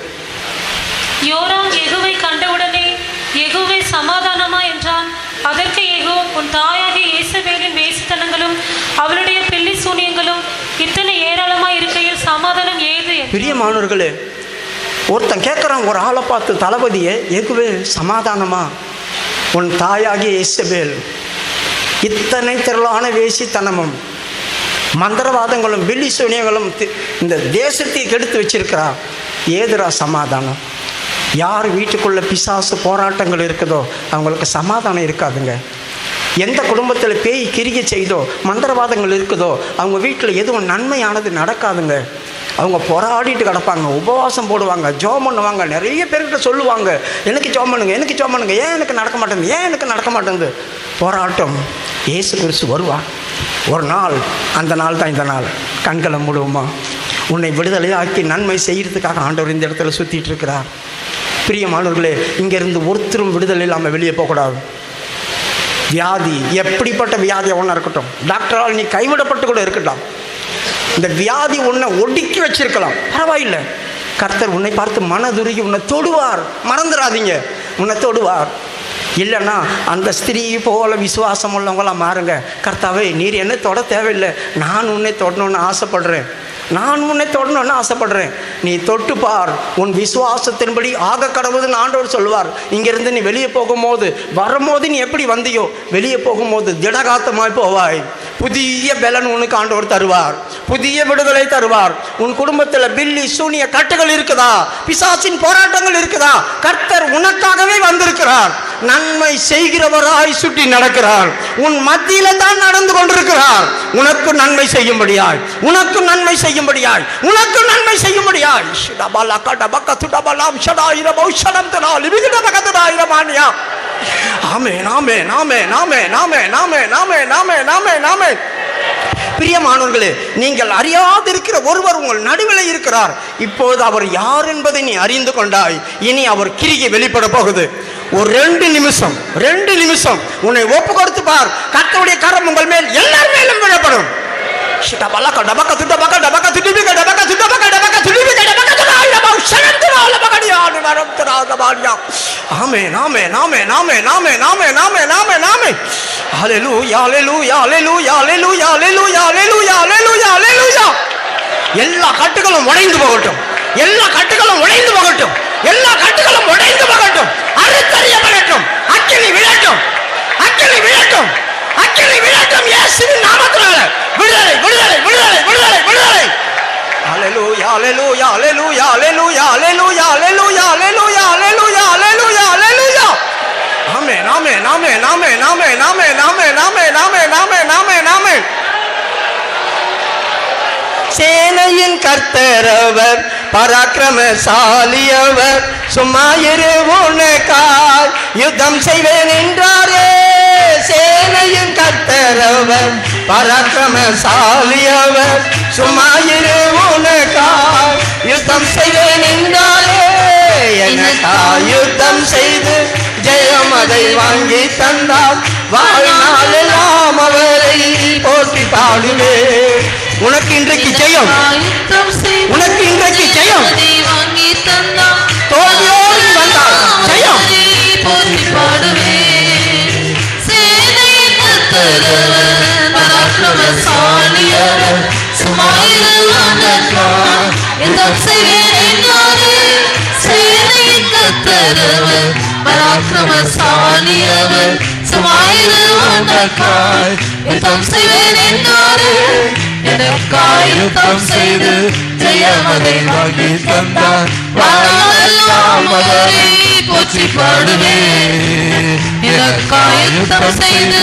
யோராம் யெகூவை கண்டவுடனே, யெகூவே சமாதானமா என்றான். அதற்கு யெகூ, உன் தாயாகிய யேசபேலின் வேசித்தனங்களும் அவளுடைய பில்லி சூனியங்களும் இத்தனை ஏராளமாக இருக்கையில் சமாதானம் ஏது? பிரியமானவர்களே, ஒருத்தன் கேட்குறான் ஒரு ஆளை பார்த்து, தளபதியே யெகூவே சமாதானமா? உன் தாயாகிய யேசபேல் இத்தனை திரளான வேசித்தனமும் மந்திரவாதங்களும் பில்லி சூனியங்களும் இந்த தேசத்தை கெடுத்து வச்சிருக்கிறா, ஏதுரா சமாதானம்? யார் வீட்டுக்குள்ளே பிசாசு போராட்டங்கள் இருக்குதோ அவங்களுக்கு சமாதானம் இருக்காதுங்க. எந்த குடும்பத்தில் பேய் கிரிகை செய்தோ மந்திரவாதங்கள் இருக்குதோ அவங்க வீட்டில் எதுவும் நன்மையானது நடக்காதுங்க. அவங்க போராடிட்டு கிடப்பாங்க, உபவாசம் போடுவாங்க, ஜெபம் பண்ணுவாங்க. நிறைய பேர்கிட்ட சொல்லுவாங்க, எனக்கு ஜெபம் பண்ணுங்க, ஏன் எனக்கு நடக்க மாட்டேங்குது. போராட்டம். இயேசு கிறிஸ்து வருவார் ஒரு நாள், அந்த நாள் தான் இந்த நாள். கண்களை மூடுவோமா? உன்னை விடுதலையாக்கி நன்மை செய்கிறதுக்காக ஆண்டவர் இந்த இடத்துல சுற்றிட்டு இருக்கிறார். பிரியமானவர்களே, இங்கேருந்து ஒருத்தரும் விடுதலை இல்லாமல் வெளியே போகக்கூடாது. வியாதி, எப்படிப்பட்ட வியாதி ஒன்றா இருக்கட்டும், டாக்டரால் நீ கைவிடப்பட்டு கூட இருக்கட்டும், இந்த வியாதி உன்னை ஒடுக்கி வச்சிருக்கலாம், பரவாயில்லை. கர்த்தர் உன்னை பார்த்து மனதுருகி உன்னை தொடுவார். மறந்துடாதீங்க, உன்னை தொடுவார். இல்லைன்னா அந்த ஸ்திரீ போல விசுவாசம் உள்ளவங்களாம் மாறுங்க. கர்த்தாவே, நீர் என்ன தொட தேவையில்லை, நான் உன்னை தொடணும்னு ஆசைப்படுறேன், நீ தொட்டுப்பார், உன் விசுவாசத்தின்படி ஆக கடவுதுன்னு ஆண்டவர் சொல்லுவார். இங்கிருந்து நீ வெளியே போகும்போது, வரும்போது நீ எப்படி வந்தியோ வெளியே போகும்போது திடகாத்தமாய் போவாய். புதிய பலன் உனக்கு ஆண்டவர் தருவார், புதிய விடுதலை தருவார். உன் குடும்பத்தில் பில்லி சூனிய கட்டுகள் இருக்குதா, பிசாசின் போராட்டங்கள் இருக்குதா, கர்த்தர் உனக்காகவே வந்திருக்கிறார். நன்மை செய்கிறவராய் சுற்றி நடக்கிறார். உன் மத்தியில தான் நடந்து கொண்டிருக்கிறார். உனக்கு நன்மை செய்யும்படியாய், பிரியமானவர்களே, நீங்கள் அறியாதிருக்கிற ஒருவர் உங்கள் நடுவில் இருக்கிறார். இப்போது அவர் யார் என்பதை நீ அறிந்து கொண்டாய். இனி அவர் கிரியை வெளிப்பட போகுது. ஒரு 2 நிமிஷம் உன்னை ஒப்பு கொடுத்து பார். கர்த்தருடைய கரம் உங்கள் மேல் எல்லார் மேலும் விழப்படும். எல்லா கட்டுகளும் உடைந்து போகட்டும். எல்லா கட்டுகளும் உடைந்து போகட்டும். எல்லா கட்டுகளும் உடைந்து போகட்டும். அறுத்தறியப்படட்டும். அக்கினி விழட்டும். அக்கினி விழட்டும். அக்கினி விழட்டும். இயேசுவின் நாமத்தினால விடுதலை விடுதலை விடுதலை விடுதலை விடுதலை. ஹalleluya ஹalleluya ஹalleluya ஹalleluya ஹalleluya ஹalleluya ஹalleluya ஹalleluya ஹalleluya ஹalleluya. ஆமென் ஆமென் ஆமென் ஆமென் ஆமென் ஆமென் ஆமென் ஆமென் ஆமென் ஆமென் ஆமென் ஆமென். சேனையின் கர்த்தரவர், பராக்கிரமசாலியவர், சும்மா இரு உனக்காய் யுத்தம் செய்வேன் என்றாரே. சேனையின் கர்த்தரவர், பராக்கிரமசாலியவர், சும்மா இரு உனக்காய் யுத்தம் செய்வேன் என்றாரே. எனக்காய் யுத்தம் செய்து ஜெயம் அதை வாங்கி தந்தால் வாழ்நாளெல்லாம் அவரை போற்றி பாடுவேன். உனக்கு இன்றைக்கு ஜெயம். உனக்கு இன்றைக்கு ஜெயம். தோல்வியோடு வந்தால் ஜெயம். பராக்கிரமசாலியவர், சுமாயிரக்காய் யுத்தம் செய்வேன் என்றாரே. எனக்காய் யுத்தம் செய்து ஜெயமதை வாங்கி தந்தார். வாழ்நாளெல்லாம் அவரை போற்றி பாடுவேன். எனக்காய் யுத்தம் செய்து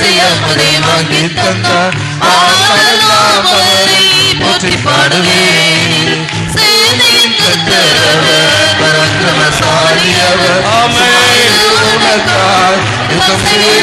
ஜெயமதை வாங்கி தந்தார். வாழ்நாளெல்லாம் அவரை போற்றி பாடுவேன். சேனையின் கர்த்தரவர், பராக்கிரமசாலியவர், ஆமென். உனக்காய் யுத்தம் செய்வேன்